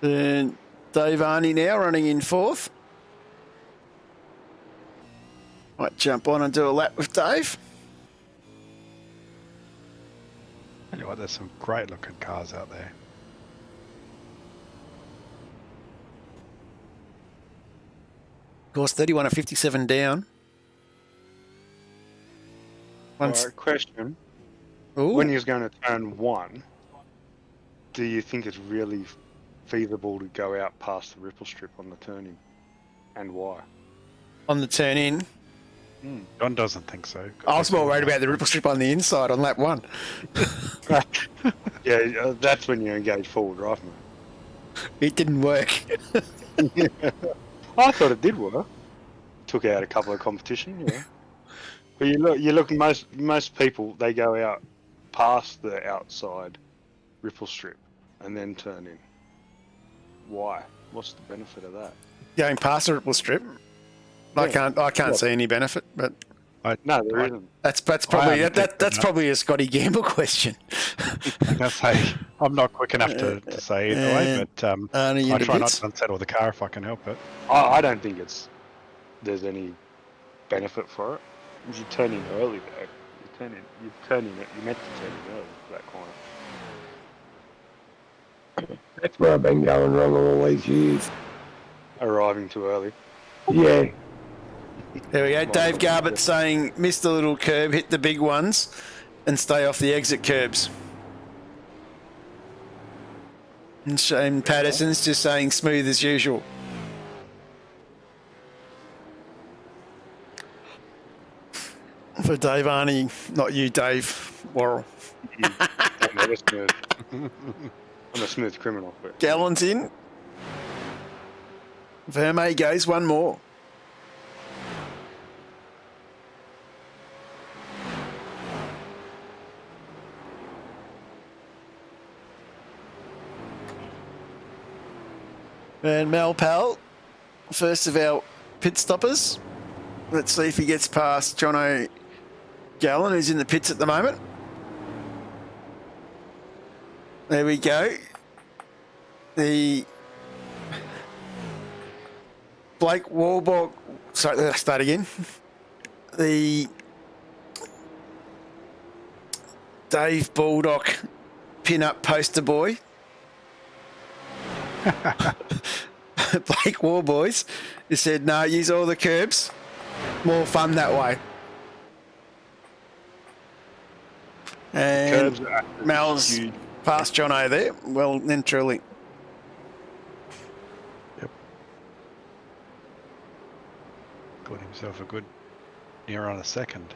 S2: And Dave Arney now running in fourth. Might jump on and do a lap with Dave.
S4: Tell you what, there's some great looking cars out there.
S2: Of course, 31 of 57 down.
S8: Alright, question.
S2: Ooh.
S8: When you're going to turn one, do you think it's really feasible to go out past the ripple strip on the turn-in? And why?
S2: On the turn in.
S4: John doesn't think so.
S2: I was more worried about the ripple strip on the inside on lap one.
S8: Yeah, that's when you engage forward drive, mate.
S2: It didn't work.
S8: I thought it did work. Took out a couple of competition, yeah. But you look most people, they go out past the outside ripple strip and then turn in. Why? What's the benefit of that?
S2: Going past the ripple strip.
S8: Yeah.
S2: I can't see any benefit, but
S8: No, there isn't.
S2: that's probably a Scotty Gamble question.
S4: I'm gonna say I'm not quick enough to say either way, but I try not to unsettle the car if I can help it.
S8: I don't think there's any benefit for it. If you turn in early though, you meant to turn in early for that corner.
S7: That's where I've been going wrong all these years.
S8: Arriving too early.
S7: Yeah.
S2: There we go. Dave Garbutt saying, miss the little curb, hit the big ones, and stay off the exit curbs. And Shane Patterson's just saying smooth as usual. For Dave Arney, not you, Dave Worrell.
S8: I'm a smooth criminal. But...
S2: Gallon's in. Verme goes, one more. And Mel Powell, first of our pit stoppers. Let's see if he gets past Jono Gallen, who's in the pits at the moment. There we go. The Blake Warburg, sorry, let's start again. The Dave Baldock pin-up poster boy. Blake Warboys, who said, no, use all the curbs. More fun that way. And Mal's past Jono there. Well, then truly.
S4: Yep. Got him himself a good near on a second.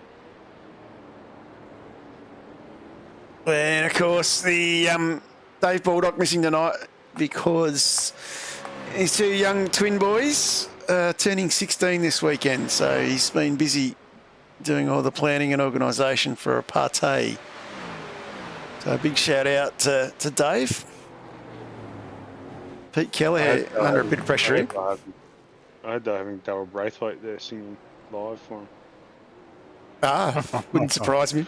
S2: And of course, the Dave Baldock missing tonight because his two young twin boys turning 16 this weekend. So he's been busy doing all the planning and organisation for a party. So a big shout out to Dave. Pete Kelleher under a bit of pressure here.
S8: I had having Darryl Braithwaite there singing live for him.
S2: Wouldn't surprise me.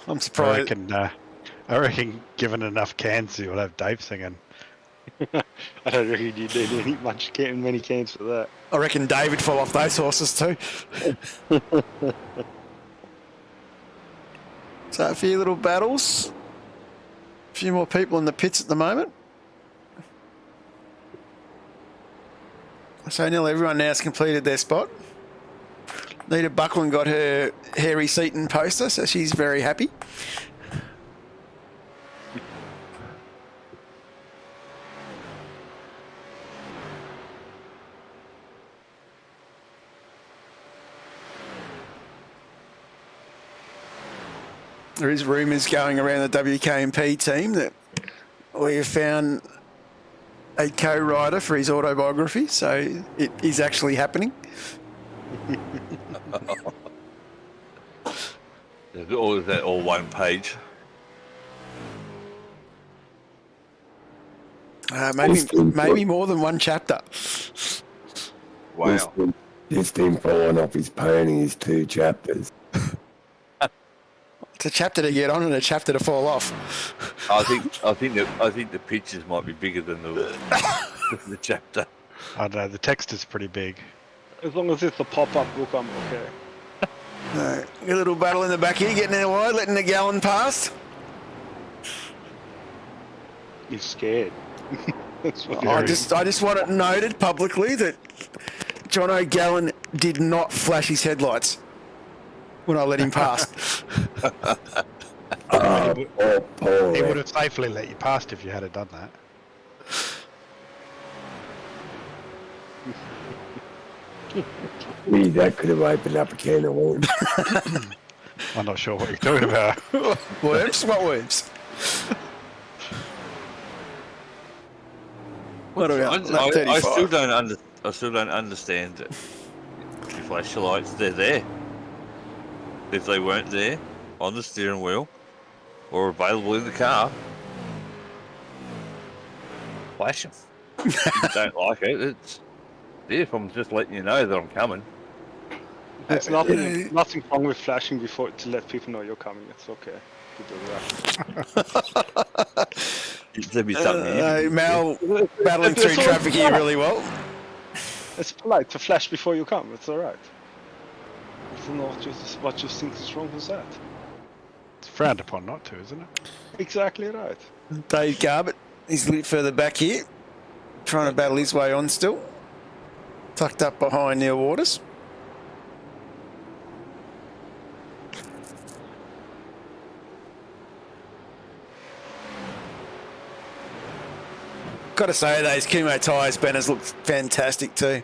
S2: I'm surprised.
S4: I reckon given enough cans, you'll have Dave singing.
S8: I don't reckon you need many cans for that.
S2: I reckon David fall off those horses too. So a few little battles. A few more people in the pits at the moment. So nearly everyone now has completed their spot. Nita Buckland got her Harry Seaton poster, so she's very happy. There is rumours going around the WKMP team that we have found a co-writer for his autobiography, so it is actually happening.
S6: Or is that all one page?
S2: Maybe more than one chapter.
S6: Wow.
S7: Just him falling off his pony is 2 chapters.
S2: It's a chapter to get on and a chapter to fall off.
S6: I think the pictures might be bigger than the chapter.
S4: I don't know. The text is pretty big.
S8: As long as it's a pop-up book, I'm okay.
S2: A little battle in the back here, getting out wide, letting the gallon pass.
S8: He's scared. That's what
S2: I just want it noted publicly that John O'Gallen did not flash his headlights when I let him pass.
S4: He would have safely let you past if you had done that.
S7: That could have opened up a can of worms.
S4: I'm not sure what you're talking about.
S2: Worms? What worms? What about
S6: I still don't understand it. The flashlights, they're there. If they weren't there on the steering wheel or available in the car, flash them. If you don't like it, it's if I'm just letting you know that I'm coming.
S8: There's nothing wrong with flashing before to let people know you're coming. It's okay to do that.
S6: There'd be something.
S2: Mal battling through traffic here really well.
S8: It's polite to flash before you come. It's all right. It's not just what you think is wrong with that.
S4: It's frowned upon not to, isn't it?
S8: Exactly right.
S2: Dave Garbutt, he's a little further back here, trying to battle his way on still. Tucked up behind Neil Waters. Got to say, those Kumho Tyres banners look fantastic too.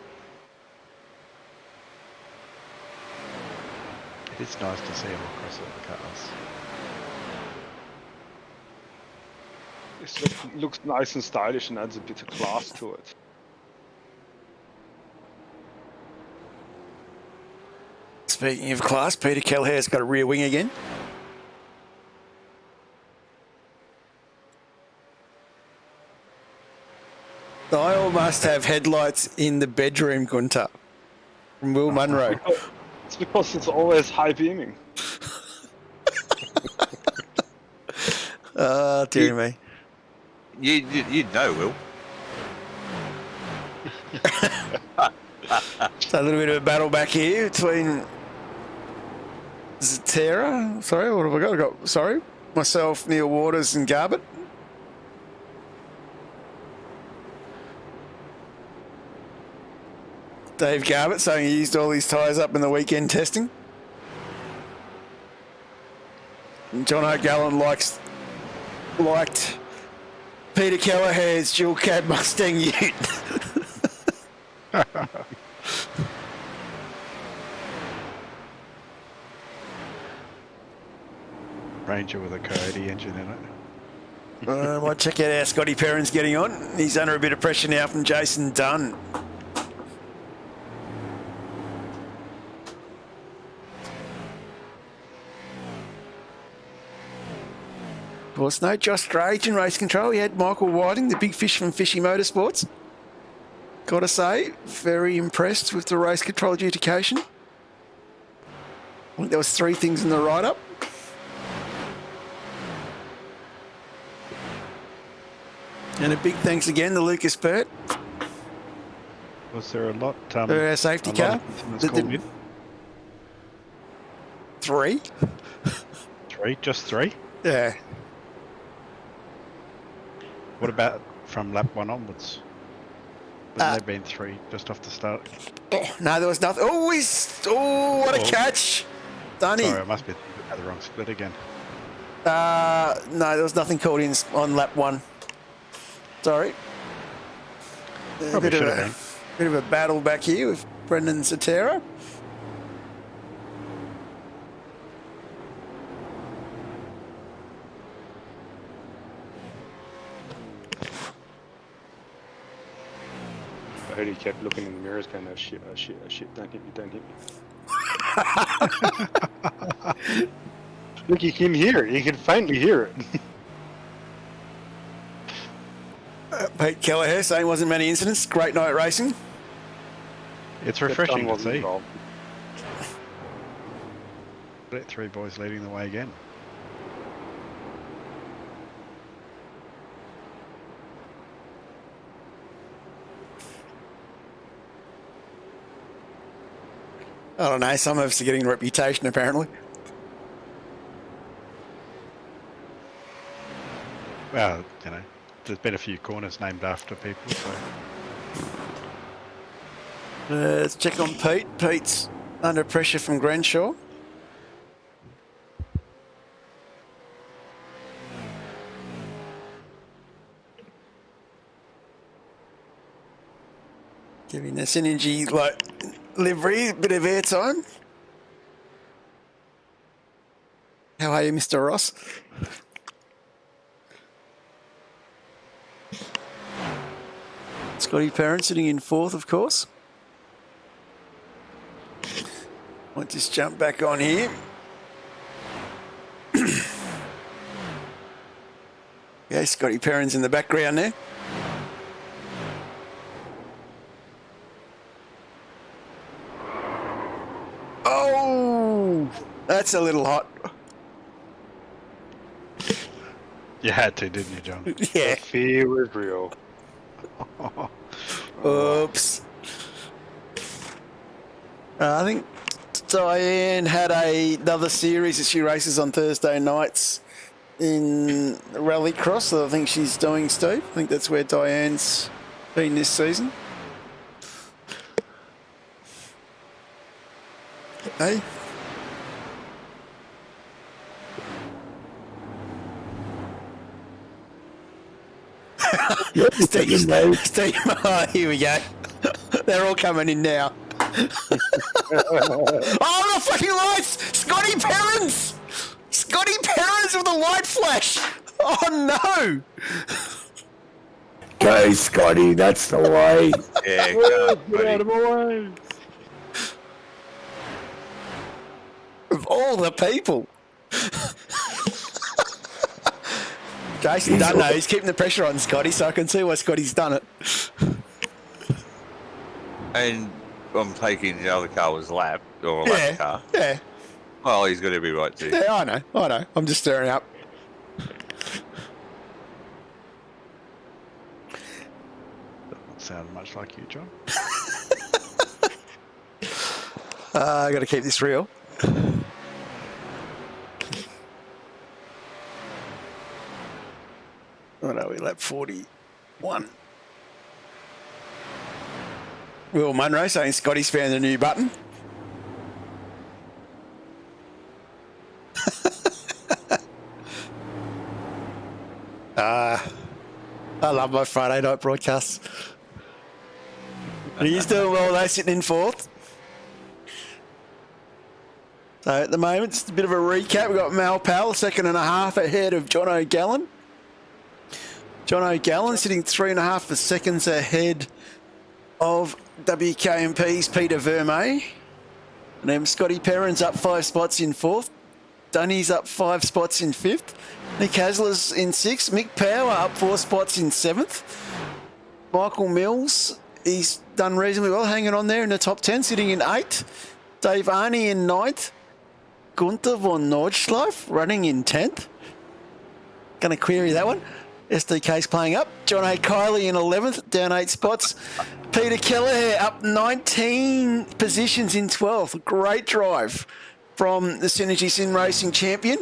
S4: It's nice to see them across all the cars.
S8: It looks nice and stylish and adds a bit of class to it.
S2: Speaking of class, Peter Kelleher's got a rear wing again. I almost have headlights in the bedroom, Gunter, from Will Munro.
S8: It's because it's always high beaming.
S2: Dear me.
S6: You'd know, Will.
S2: So a little bit of a battle back here between Zatera. Sorry, what have I got? Myself, Neil Waters and Garbutt. Dave Garbutt saying he used all his tyres up in the weekend testing. And John O'Gallen liked Peter Kelleher's dual cab Mustang Ute.
S4: Ranger with a Coyote engine in it.
S2: Might check out how Scotty Perrin's getting on. He's under a bit of pressure now from Jason Dunn. Of course, no Josh Drage in race control. He had Michael Whiting, the big fish from Fishy Motorsports. Got to say, very impressed with the race control adjudication. I think there was 3 things in the write-up. And a big thanks again to Lucas Pert.
S4: Was there a lot?
S2: For our safety car.
S4: Called in?
S2: 3.
S4: 3? Just 3?
S2: Yeah.
S4: What about from lap 1 onwards? Wouldn't there been 3 just off the start?
S2: No, there was nothing. Oh, what a catch. Dunny.
S4: Sorry, I must be at the wrong split again.
S2: No, there was nothing called in on lap 1. Sorry.
S4: Probably should have been.
S2: Bit of a battle back here with Brendan Sotero.
S8: I heard he kept looking in the mirrors going, oh shit, oh shit, oh shit, don't hit me, don't hit me. Look, you can hear it. You can faintly hear it.
S2: Pete Kelleher saying wasn't many incidents. Great night racing.
S4: It's refreshing to see.
S8: Involved.
S4: 3 boys leading the way again.
S2: I don't know. Some of us are getting a reputation, apparently.
S4: Well, you know, there's been a few corners named after people, so...
S2: Let's check on Pete. Pete's under pressure from Grenshaw. Giving the Synergy livery a bit of airtime. How are you, Mr. Ross? Scotty Perrin sitting in 4th, of course. I'll just jump back on here. Yeah, Scotty Perrin's in the background there. Oh, that's a little hot.
S4: You had to, didn't you, John?
S2: Yeah.
S8: The fear was real.
S2: Oops. I think Diane had another series that she races on Thursday nights in Rallycross that I think she's doing, Steve. I think that's where Diane's been this season. Hey? Steve, oh, here we go. They're all coming in now. Oh, the fucking lights! Scotty Perrins! Scotty Perrins with a light flash! Oh, no!
S7: Go, Scotty, that's the way.
S6: Yeah, go,
S8: Get out of my way.
S2: Of all the people. Jason Dunn, no, he's keeping the pressure on Scotty, so I can see why Scotty's done it.
S6: And I'm taking the other car was lap, or a lap car.
S2: Yeah.
S6: Well, he's got every right to.
S2: Yeah, I know. I'm just stirring up.
S4: Doesn't sound much like you, John.
S2: I got to keep this real. Oh no, we lap 41. Will Munro saying Scotty's found a new button. I love my Friday night broadcasts. And he's doing well though, sitting in 4th. So at the moment, just a bit of a recap. We've got Mal Powell, 2.5 ahead of John O'Gallen. John O'Gallen sitting 3.5 seconds ahead of WKMP's Peter Vermey. And then Scotty Perrin's up 5 spots in 4th. Dunny's up 5 spots in 5th. Nick Hasler's in 6th. Mick Power up 4 spots in 7th. Michael Mills, he's done reasonably well, hanging on there in the top 10, sitting in 8th. Dave Arney in 9th. Gunther von Nordschleife running in 10th. Going to query that one. SDK's playing up. John A. Kiley in 11th, down 8 spots. Peter Kelleher up 19 positions in 12th. Great drive from the Synergy Sim Racing champion.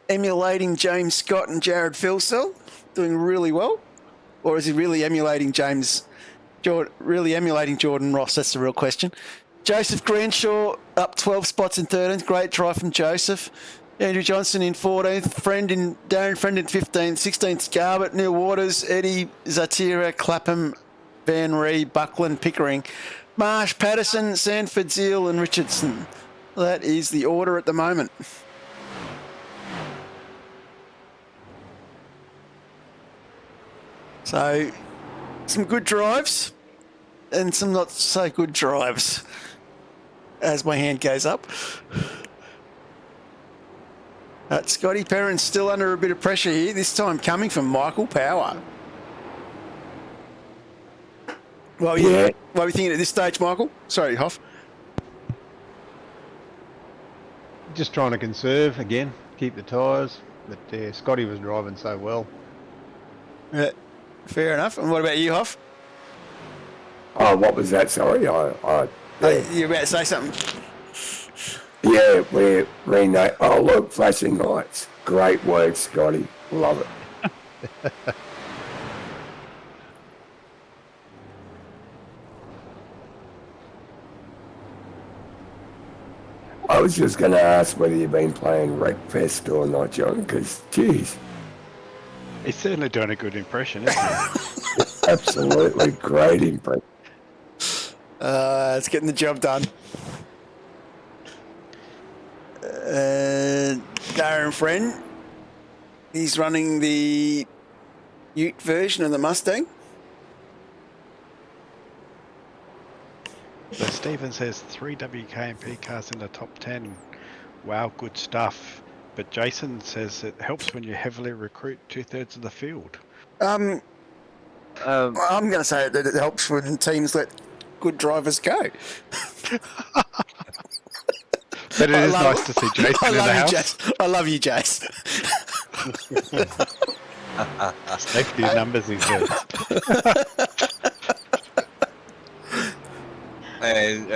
S2: Emulating James Scott and Jared Filsell, doing really well. Or is he really emulating Jordan Ross? That's the real question. Joseph Grenshaw up 12 spots in 13th. Great drive from Joseph. Andrew Johnson in 14th. Darren Friend in 15th. 16th, Garbett, Neil Waters, Eddie Zatira, Clapham, Van Ree, Buckland, Pickering, Marsh, Patterson, Sanford, Zeal and Richardson. That is the order at the moment. So, some good drives and some not so good drives as my hand goes up. Scotty Perrin's still under a bit of pressure here, this time coming from Michael Power. What are you thinking at this stage, Michael? Sorry, Hoff.
S3: Just trying to conserve again, keep the tyres. But Scotty was driving so well.
S2: Yeah, fair enough. And what about you, Hoff?
S7: Oh, what was that? Sorry,
S2: You were about to say something.
S7: Yeah, we're rename. Oh, look, flashing lights. Great work, Scotty. Love it. I was just going to ask whether you've been playing Wreckfest or not, John, because, geez.
S4: He's certainly doing a good impression, isn't he?
S7: Absolutely great impression.
S2: It's getting the job done. Darren Friend, he's running the Ute version of the Mustang.
S4: So Stephen says 3 WKMP cars in the top 10. Wow, good stuff. But Jason says it helps when you heavily recruit 2/3 of the field.
S2: I'm going to say that it helps when teams let good drivers go.
S4: But it is nice to see Jason in the house.
S2: I love you, Jace.
S4: Safety numbers, he says.
S6: And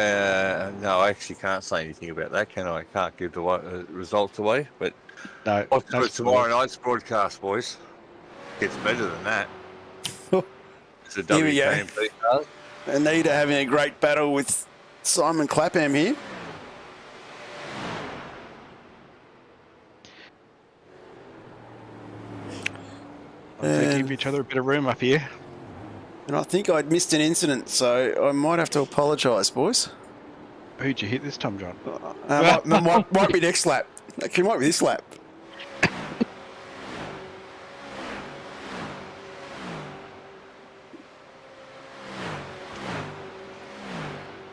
S6: no, I actually can't say anything about that, can I? I can't give the results away, but
S4: No,
S6: tomorrow night's broadcast, boys. Gets better than that. It's a
S2: Here we go.
S6: WKMP car.
S2: Anita having a great battle with Simon Clapham here.
S4: They give each other a bit of room up here.
S2: And I think I'd missed an incident, so I might have to apologise, boys.
S4: Who'd you hit this time, John?
S2: Might be next lap. Actually, might be this lap.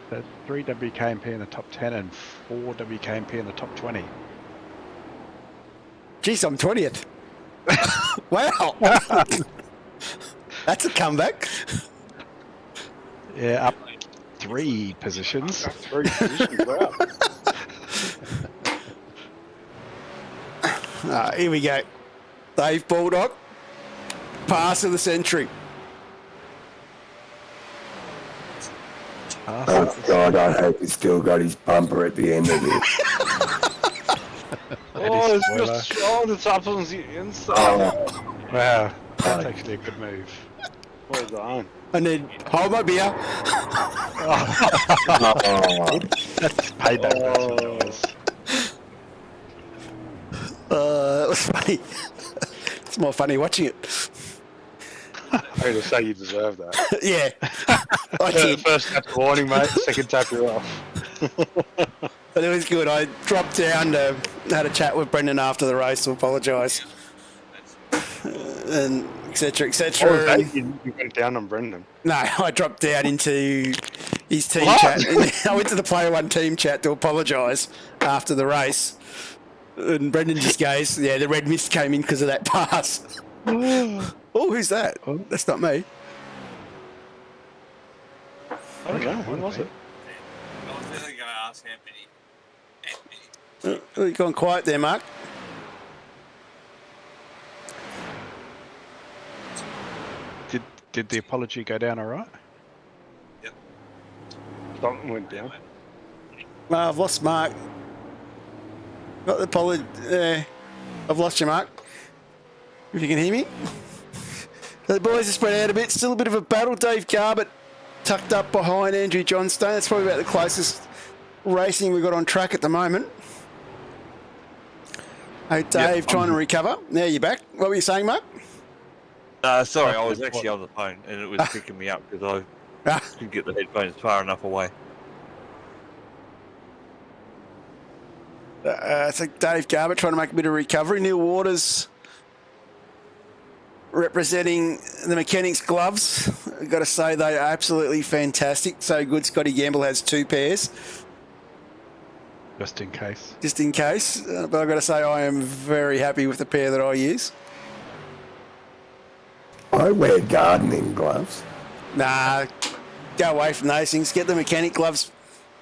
S4: So 3 WKMP in the top 10 and 4 WKMP in the top 20.
S2: Jeez, I'm 20th. Wow. That's a comeback.
S4: Yeah, up 3 positions.
S8: 3 positions, wow.
S2: Here we go. Dave Baldock. Pass of the century.
S7: Oh, God, I hope he's still got his bumper at the end of it.
S8: Oh, it's just it's up on the inside.
S7: Oh,
S4: Wow, that's actually a good move.
S8: Well done.
S2: And then hold my beer.
S7: oh.
S4: That's payback.
S2: That was funny. It's more funny watching it.
S8: I'm going to say you deserve that.
S2: Yeah. I did.
S8: First tap warning, mate. Second tap, you're off.
S2: But it was good. I dropped down to had a chat with Brendan after the race to apologise, and etc. etc.
S8: You went down on Brendan.
S2: No, I dropped down into his team chat. I went to the Player One team chat to apologise after the race, and Brendan just goes, "Yeah, the red mist came in because of that pass." Oh, who's that? That's not me.
S8: I don't know. When was it?
S6: I was definitely going to ask Anthony.
S2: You've gone quiet there, Mark.
S4: Did the apology go down all right?
S6: Yep.
S8: Something went down.
S2: Well, I've lost Mark. Got the apology. I've lost you, Mark. If you can hear me. So the boys are spread out a bit. Still a bit of a battle. Dave Garbutt tucked up behind Andrew Johnstone. That's probably about the closest racing we've got on track at the moment. Hey, Dave, trying to recover. Now you're back. What were you saying, Mark?
S6: Sorry, I was actually on the phone and it was picking me up because I couldn't get the headphones far enough away.
S2: So Dave Garbutt trying to make a bit of recovery. Neil Waters representing the mechanics gloves. I've got to say they are absolutely fantastic. So good. Scotty Gamble has 2 pairs.
S4: Just in case.
S2: Just in case. But I've got to say I am very happy with the pair that I use.
S7: I wear gardening gloves.
S2: Nah, go away from those things. Get the mechanic gloves.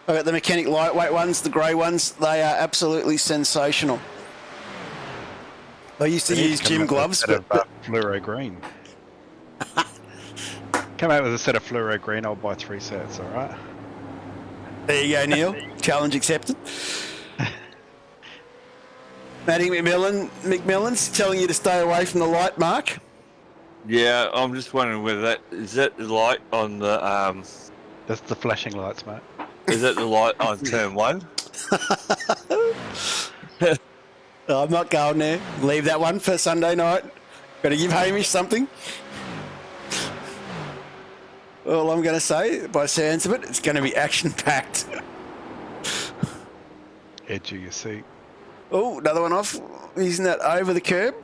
S2: I've got the mechanic lightweight ones, the grey ones. They are absolutely sensational. I used to use gym gloves, but
S4: fluoro green. Come out with a set of fluoro green. I'll buy 3 sets. All right.
S2: There you go, Neil. Challenge accepted. Matty McMillan's telling you to stay away from the light, Mark.
S6: Yeah, I'm just wondering whether is that the light on the
S4: That's the flashing lights, mate.
S6: is that the light on turn 1?
S2: I'm not going there. Leave that one for Sunday night. Got to give Hamish something. All I'm going to say, by sounds of it, it's going to be action-packed.
S4: Edge of your seat.
S2: Oh, another one off. Using that over the curb.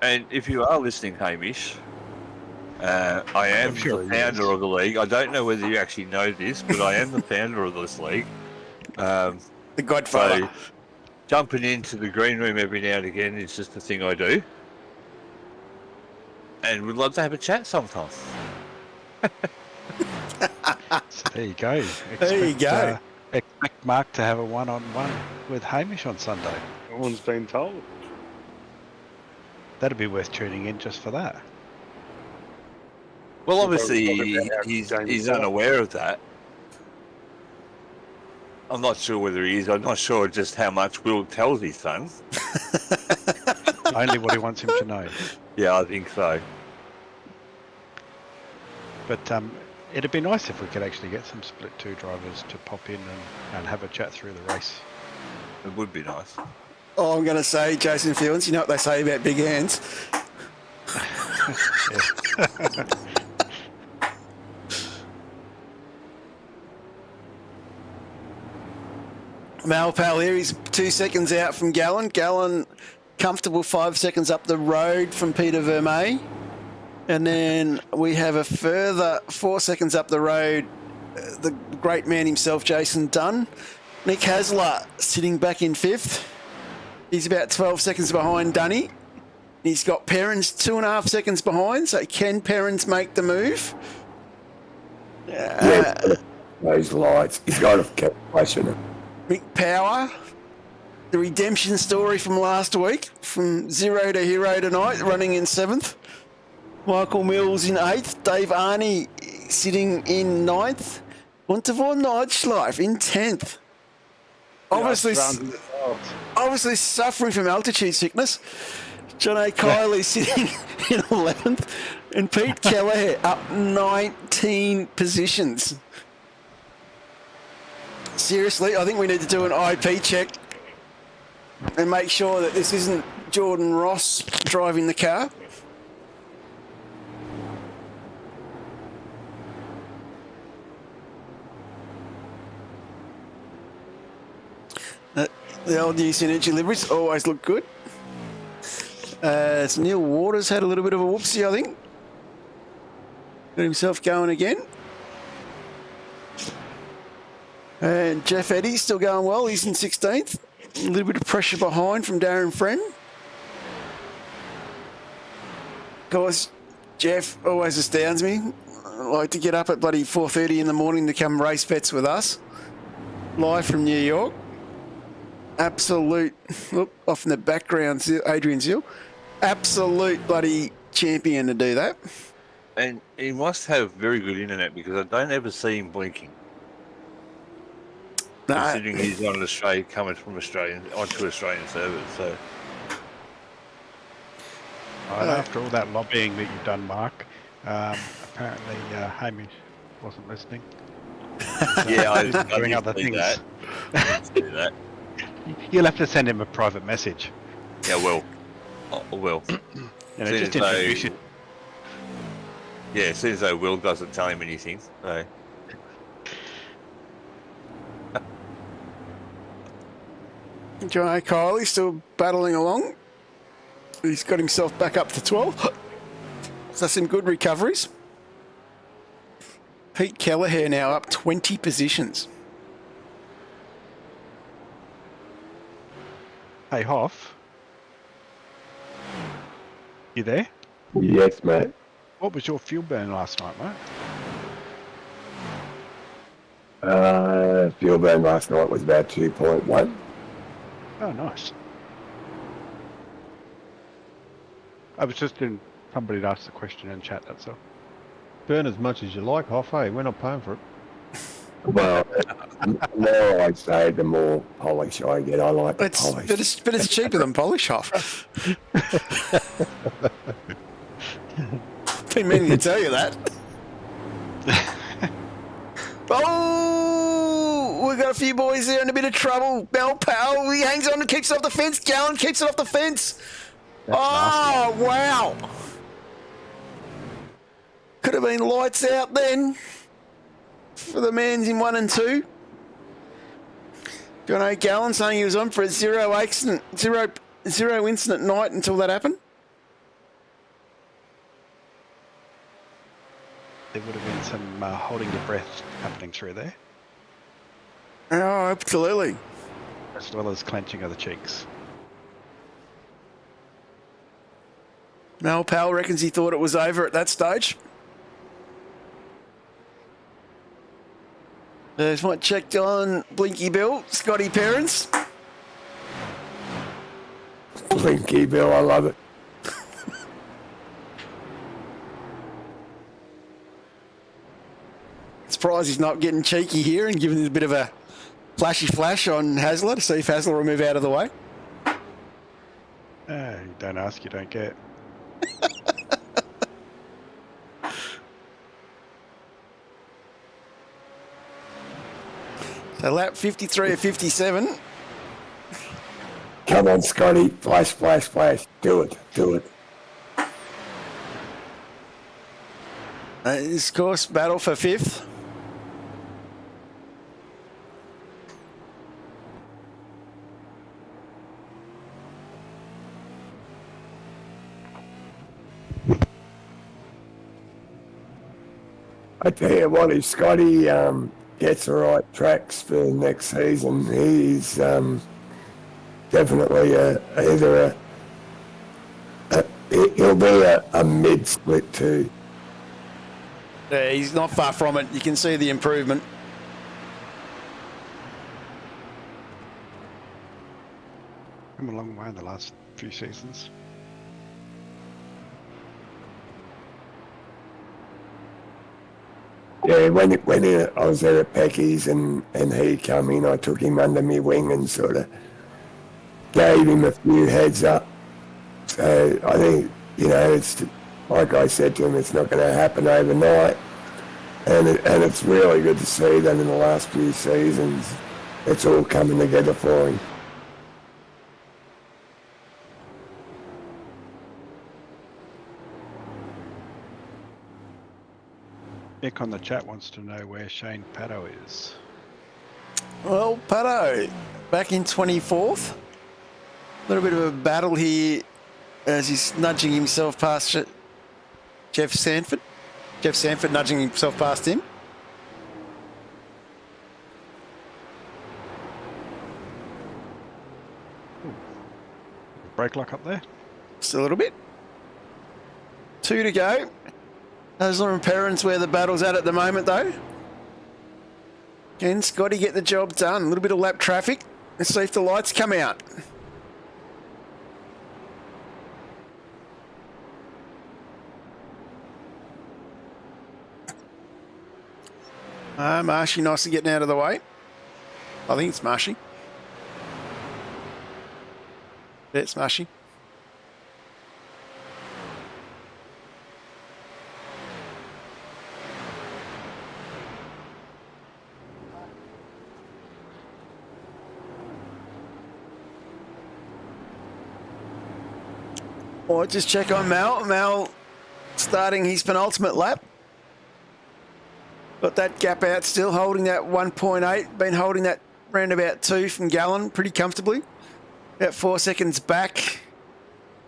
S6: And if you are listening, Hamish, I am the founder of the league. I don't know whether you actually know this, but I am the founder of this league.
S2: The Godfather.
S6: So jumping into the green room every now and again is just a thing I do. And we'd love to have a chat sometime.
S4: So there you go.
S2: There you go.
S4: Expect Mark to have a one-on-one with Hamish on Sunday.
S8: No one's been told.
S4: That'd be worth tuning in just for that.
S6: Well, obviously, he's unaware of that. I'm not sure whether he is. I'm not sure just how much Will tells his son.
S4: Only what he wants him to know.
S6: Yeah, I think so.
S4: But it'd be nice if we could actually get some split 2 drivers to pop in and have a chat through the race.
S6: It would be nice.
S2: Oh, I'm going to say, Jason Fields, you know what they say about big hands? Mal Pal here, he's 2 seconds out from Gallon. Gallon comfortable 5 seconds up the road from Peter Vermey. And then we have a further 4 seconds up the road, the great man himself, Jason Dunn. Nick Hasler sitting back in 5th. He's about 12 seconds behind Dunny. He's got Perrins 2.5 seconds behind, so can Perrins make the move?
S7: Yeah, those lights. He's got to keep flashing them.
S2: Mick Power, the redemption story from last week, from zero to hero tonight, running in 7th. Michael Mills in 8th. Dave Arney sitting in 9th. Montevor Nordschleife in 10th. Obviously suffering from altitude sickness. John O'Kiley sitting in 11th. And Pete Kelleher up 19 positions. Seriously, I think we need to do an IP check and make sure that this isn't Jordan Ross driving the car. The old new Synergy liveries always look good. Neil Waters had a little bit of a whoopsie, I think. Got himself going again. And Jeff Eddy's still going well. He's in 16th. A little bit of pressure behind from Darren Friend. Guys, Jeff always astounds me. I like to get up at bloody 4:30 in the morning to come race bets with us. Live from New York. Absolute, look, off in the background, Adrian Zeal. Absolute bloody champion to do that.
S6: And he must have very good internet because I don't ever see him blinking.
S2: No.
S6: Considering he's on Australia, coming from Australian onto Australian servers, so.
S4: And after all that lobbying that you've done, Mark, apparently Hamish wasn't listening.
S6: Yeah, I
S4: was doing other things.
S6: That. I did see that.
S4: You'll have to send him a private message.
S6: Yeah, well, I will.
S4: You know, just introduce it.
S6: Yeah, as soon as though Will doesn't tell him anything. So.
S2: Johnny Kiley still battling along. He's got himself back up to 12. So some good recoveries. Pete Kelleher now up 20 positions.
S4: Hey, Hoff. You there?
S7: Yes, mate.
S4: What was your fuel burn last night, mate?
S7: Fuel burn last night was about 2.1.
S4: Oh, nice. I was just in. Somebody had asked the question in chat, that's all.
S3: Burn as much as you like, Hoff, hey? We're not paying for it.
S7: Well, the more I say, the more polish I get. I like the polish.
S2: But it's cheaper than polish off. Been meaning to tell you that. Oh, we've got a few boys there in a bit of trouble. Mel Powell, he hangs on and keeps it off the fence. Gallen keeps it off the fence.
S4: That's nasty.
S2: Wow. Could have been lights out then for the man's in 1 and 2. John O'Gallen saying he was on for a zero incident night until that happened.
S4: There would have been some holding your breath happening through there,
S2: Oh, absolutely.
S4: as well as clenching of the cheeks.
S2: Mel Powell reckons he thought it was over at that stage. There's one checked on Blinky Bill, Scotty Parents.
S7: Blinky Bill, I love it.
S2: Surprised he's not getting cheeky here and giving a bit of a flashy flash on Hasler to see if Hasler will move out of the way.
S4: You don't ask, you don't get.
S2: So lap 53 of 57.
S7: Come on, Scotty. Flash, flash, flash. Do it. Do it.
S2: This course battle for 5th.
S7: I tell you what, if Scotty gets the right tracks for next season, he's definitely he'll be a mid-split too.
S2: Yeah, he's not far from it. You can see the improvement.
S4: Come a long way in the last few seasons.
S7: Yeah, when I was there at Pecky's and he come in, I took him under my wing and sort of gave him a few heads up. So I think, it's like I said to him, it's not going to happen overnight. And it's really good to see that in the last few seasons, it's all coming together for him.
S4: Nick on the chat wants to know where Shane Paddo is.
S2: Well, Pato, back in 24th. A little bit of a battle here as he's nudging himself past Jeff Sanford. Jeff Sanford nudging himself past him.
S4: Brake lock up there.
S2: Just a little bit. 2 to go. Hasler and Perrin's where the battle's at the moment, though. Can Scotty get the job done? A little bit of lap traffic. Let's see if the lights come out. Marshy nicely getting out of the way. I think it's Marshy. Yeah, it's Marshy. Or just check on Mal. Mal starting his penultimate lap. Got that gap out still, holding that 1.8. Been holding that round about 2 from Gallon pretty comfortably. About 4 seconds back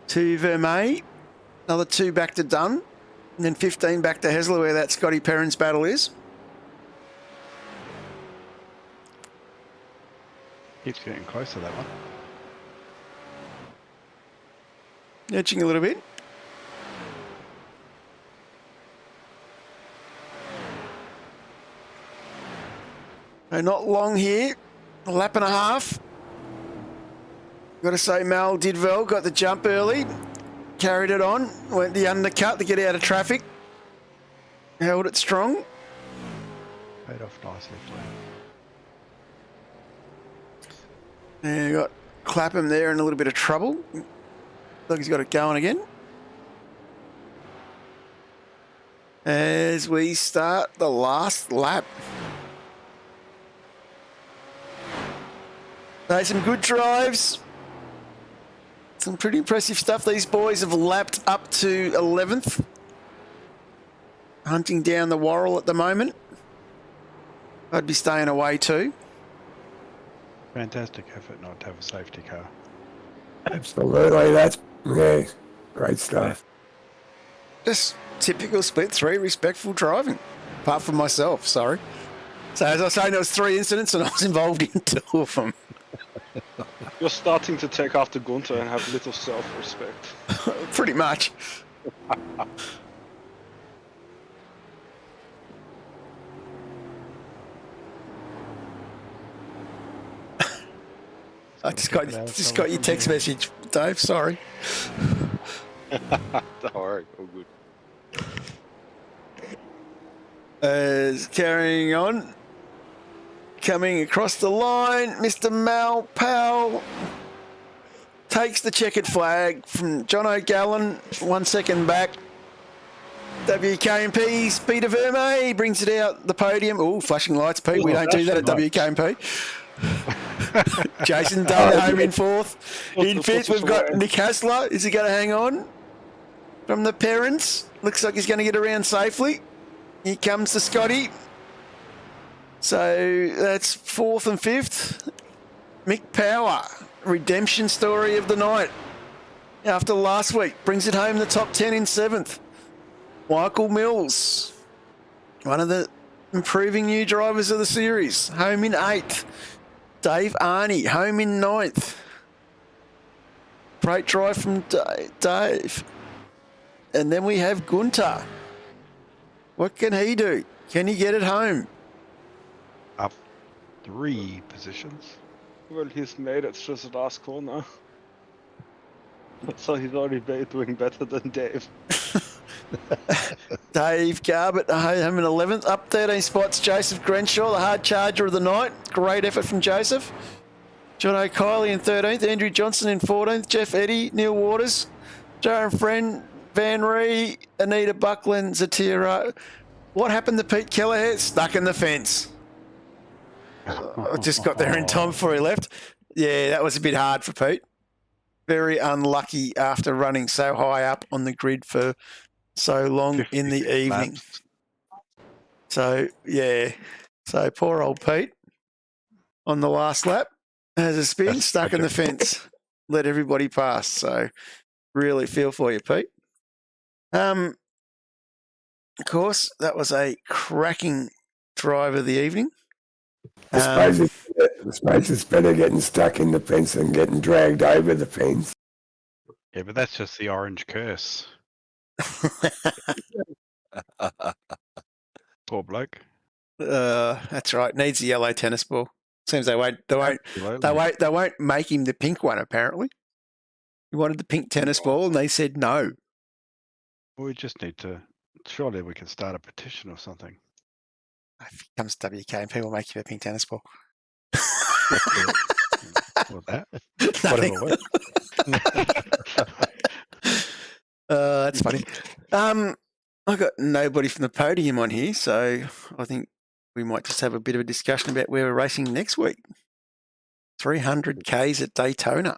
S2: to Vermeer. Another 2 back to Dunn. And then 15 back to Hesler where that Scotty Perrin's battle is.
S4: Keeps getting closer, that one.
S2: Edging a little bit. So not long here. A lap and a half. Got to say Mal did well. Got the jump early. Carried it on. Went the undercut to get out of traffic. Held it strong.
S4: Paid off nicely.
S2: And got Clapham there in a little bit of trouble. Look, he's got it going again. As we start the last lap. So some good drives. Some pretty impressive stuff. These boys have lapped up to 11th. Hunting down the Worrell at the moment. I'd be staying away too.
S4: Fantastic effort not to have a safety car.
S7: Absolutely, that's great stuff.
S2: Just typical split 3 respectful driving. Apart from myself, sorry. So as I was saying, there was 3 incidents and I was involved in 2 of them.
S8: You're starting to take after Gunter and have little self-respect.
S2: Pretty much. I just got your text message, Dave. Sorry.
S8: Don't worry, all good.
S2: Carrying on. Coming across the line, Mr. Mal Powell takes the checkered flag from John O'Gallon, 1 second back. WKMP's Peter Vermeer brings it out the podium. Oh, flashing lights, Pete. We don't do that at WKMP. Jason Dana home in 4th. In 5th, we've got Nick Hasler. Is he going to hang on from the parents? Looks like he's going to get around safely. Here comes the Scotty. So that's 4th and 5th. Mick Power, redemption story of the night. After last week, brings it home the top 10 in 7th. Michael Mills, one of the improving new drivers of the series, home in 8th. Dave Arney, home in 9th. Great drive from Dave. And then we have Gunter. What can he do? Can he get it home?
S4: Up 3 positions.
S8: Well, he's made it to the last corner. So he's already doing better than Dave.
S2: Dave Garbutt home in 11th, up 13 spots. Joseph Grenshaw, the hard charger of the night. Great effort from Joseph. John O'Kiley in 13th, Andrew Johnson in 14th, Jeff Eddy, Neil Waters, Jaron Friend, Van Ree, Anita Buckland, Zatira. What happened to Pete Kelleher? Stuck in the fence. I just got there in time before he left. Yeah, that was a bit hard for Pete. Very unlucky after running so high up on the grid for so long in the evening.
S4: Laps.
S2: So, yeah. So, poor old Pete on the last lap. Has a spin,
S4: That's
S2: stuck in the
S4: such a-
S2: fence. Let everybody pass. So really feel for you, Pete. Of course, that was a cracking drive of the evening.
S7: I suppose it's better getting stuck in the fence than getting dragged over the fence.
S4: Yeah, but that's just the orange curse. Poor bloke.
S2: That's right. Needs a yellow tennis ball. Seems they won't make him the pink one. Apparently, he wanted the pink tennis ball, and they said no.
S4: We just need to. Surely we can start a petition or something.
S2: If he comes to WK and people make him a pink tennis ball.
S4: What's that?
S2: Nothing.
S4: Whatever.
S2: That's funny. I've got nobody from the podium on here, so I think we might just have a bit of a discussion about where we're racing next week. 300 Ks at Daytona.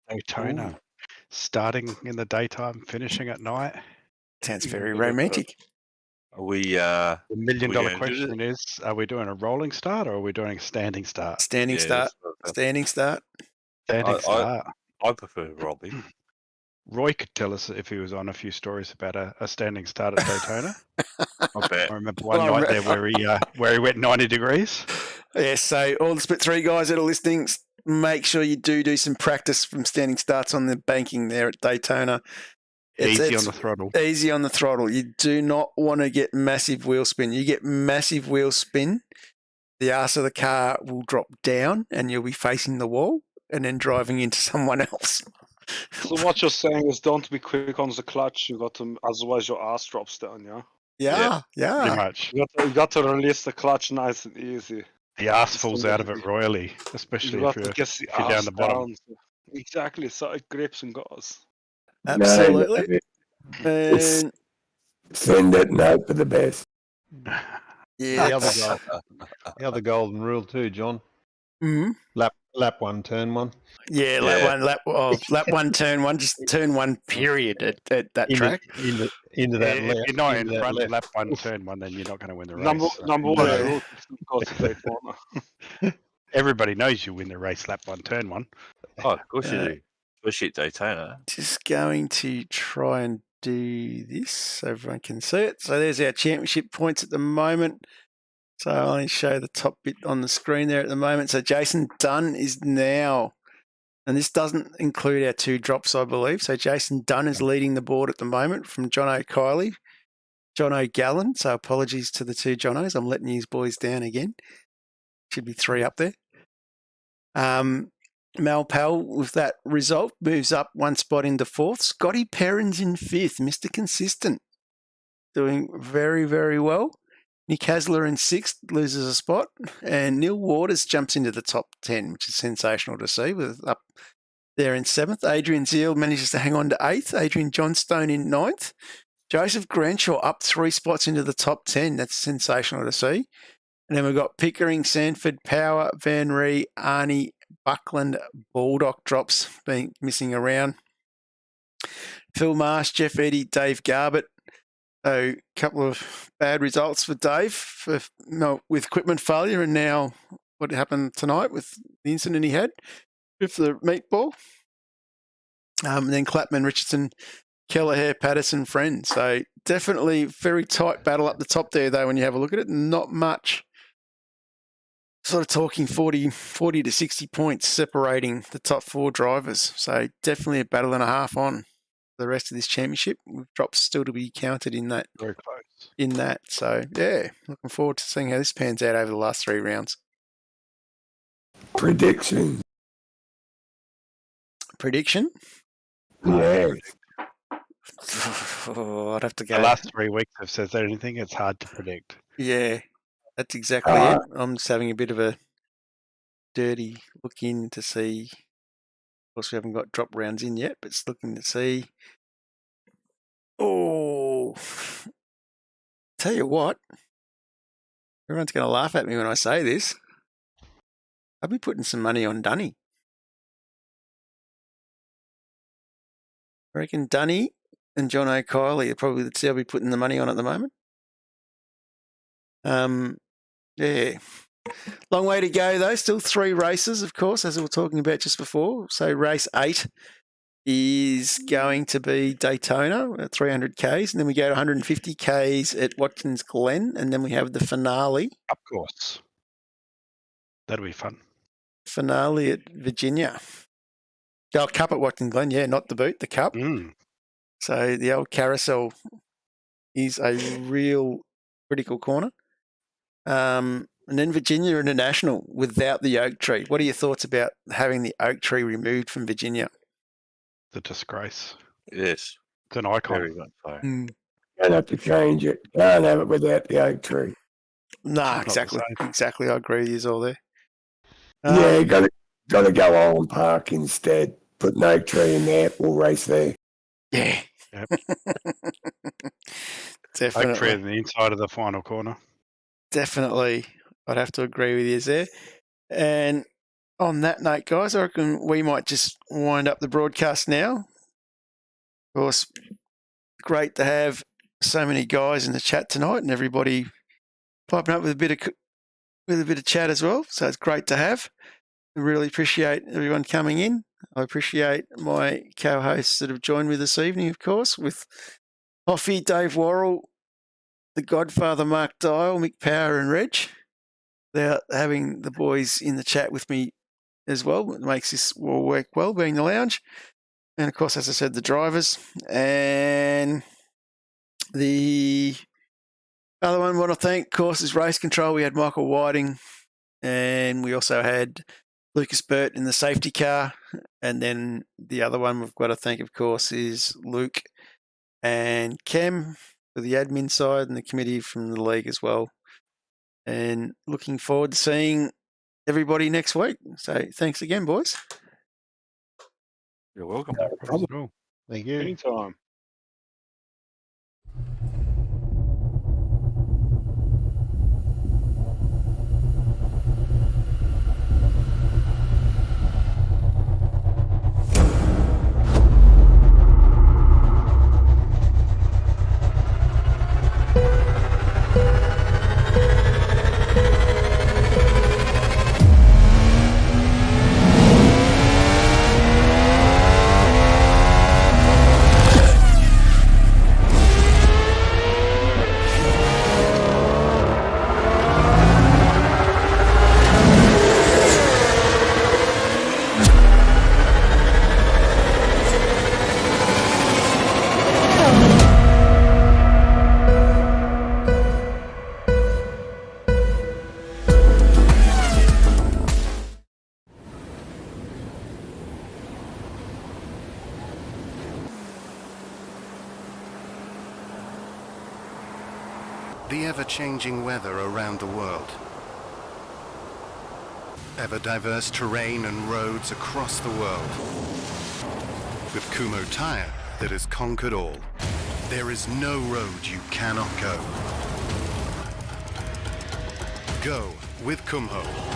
S4: Daytona.
S2: Ooh.
S4: Starting in the daytime, finishing at night.
S2: Sounds very romantic.
S6: Are we?
S4: The $1 million
S6: we gonna do
S4: question is: are we doing a rolling start or are we doing a standing start?
S2: Standing start. Standing start.
S4: Standing start.
S6: I prefer Robbie.
S4: Roy could tell us if he was on a few stories about a standing start at Daytona.
S6: I bet.
S4: I remember one night there where he went 90 degrees.
S2: Yeah, so all the Split 3 guys that are listening, make sure you do some practice from standing starts on the banking there at Daytona.
S4: Easy on the throttle.
S2: Easy on the throttle. You do not want to get massive wheel spin. You get massive wheel spin, the arse of the car will drop down and you'll be facing the wall and then driving into someone else.
S8: So what you're saying is don't be quick on the clutch. You got to, otherwise your ass drops down. Yeah.
S4: Pretty much.
S8: You got to release the clutch nice and easy.
S4: The ass falls out of it royally, especially if you're down the bottom.
S8: Exactly. So it grips and goes.
S2: Absolutely.
S7: No, send it and hope for the best.
S2: Yeah.
S3: The other golden rule too, John.
S2: Mm-hmm.
S3: Lap one, turn one.
S2: Yeah, lap one, turn one, just turn one period at that track.
S3: Into that
S4: if
S3: left.
S4: you're not in
S3: into
S4: front
S3: that
S4: of lap one, turn one, then you're not going to win the race.
S8: Number one rule.
S4: Everybody knows you win the race lap one, turn one.
S6: Oh, of course you do. Especially at Daytona.
S2: Just going to try and do this so everyone can see it. So there's our championship points at the moment. So I'll only show the top bit on the screen there at the moment. So Jason Dunn is now, and this doesn't include our 2 drops, I believe. So Jason Dunn is leading the board at the moment from John O'Kiley, John O'Gallen. So apologies to the 2 Johnos. I'm letting you boys down again. Should be 3 up there. Mal Powell, with that result, moves up 1 spot into 4th. Scotty Perrins in 5th, Mr. Consistent, doing very, very well. Nick Hasler in 6th, loses a spot. And Neil Waters jumps into the top 10, which is sensational to see, with up there in 7th. Adrian Zeal manages to hang on to 8th. Adrian Johnstone in 9th. Joseph Grenshaw up 3 spots into the top 10. That's sensational to see. And then we've got Pickering, Sanford, Power, Van Ree, Arnie, Buckland, Baldock drops being missing around. Phil Marsh, Jeff Eddy, Dave Garbutt. A couple of bad results for Dave with equipment failure, and now what happened tonight with the incident he had with the meatball. And then Clapman, Richardson, Kelleher, Patterson, Friend. So definitely very tight battle up the top there, though, when you have a look at it. Not much. Sort of talking 40 to 60 points separating the top 4 drivers. So definitely a battle and a half on the rest of this championship, with drops still to be counted in that.
S4: Very close.
S2: In that, so yeah, looking forward to seeing how this pans out over the last 3 rounds.
S7: Prediction.
S2: Yeah.
S7: Oh,
S2: I'd have to go.
S4: The last 3 weeks have said anything. It's hard to predict.
S2: Yeah, that's exactly it. I'm just having a bit of a dirty look in to see. Of course, we haven't got drop rounds in yet, but it's looking to see. Oh, tell you what, everyone's going to laugh at me when I say this. I'll be putting some money on Dunny. I reckon Dunny and John O'Kiley are probably the 2 I'll be putting the money on at the moment. Yeah, Long way to go, though. Still 3 races, of course, as we were talking about just before. So race 8 is going to be Daytona at 300 Ks, and then we go to 150 Ks at Watkins Glen, and then we have the finale.
S4: Of course. That'll be fun.
S2: Finale at Virginia. Oh, Cup at Watkins Glen, yeah, not the boot, the Cup. So the old carousel is a real critical corner. And then Virginia International without the oak tree. What are your thoughts about having the oak tree removed from Virginia?
S4: The disgrace.
S6: Yes.
S4: It's an icon.
S6: Very much so.
S7: Don't have to change it. Can't have it without the oak tree.
S2: No,
S4: It's not the
S2: exactly. I agree with you all there.
S7: Yeah, got to go Island Park instead. Put an oak tree in there. We'll race there.
S2: Yeah.
S4: Yep.
S2: Definitely.
S4: Oak tree on the inside of the final corner.
S2: Definitely. I'd have to agree with you there. And on that note, guys, I reckon we might just wind up the broadcast now. Of course, great to have so many guys in the chat tonight and everybody piping up with a bit of chat as well. So it's great to have. I really appreciate everyone coming in. I appreciate my co-hosts that have joined me this evening, of course, with Hoffy, Dave Worrell, the Godfather Mark Dial, Mick Power and Reg. They're having the boys in the chat with me as well. It makes this all work well, being the lounge. And, of course, as I said, the drivers. And the other one I want to thank, of course, is Race Control. We had Michael Whiting, and we also had Lucas Burt in the safety car. And then the other one we've got to thank, of course, is Luke and Cam for the admin side and the committee from the league as well. And looking forward to seeing everybody next week. So thanks again, boys.
S6: You're welcome.
S3: Cool. Thank you.
S8: Anytime.
S1: The ever-changing weather around the world. Ever-diverse terrain and roads across the world. With Kumho Tyre that has conquered all. There is no road you cannot go. Go with Kumho.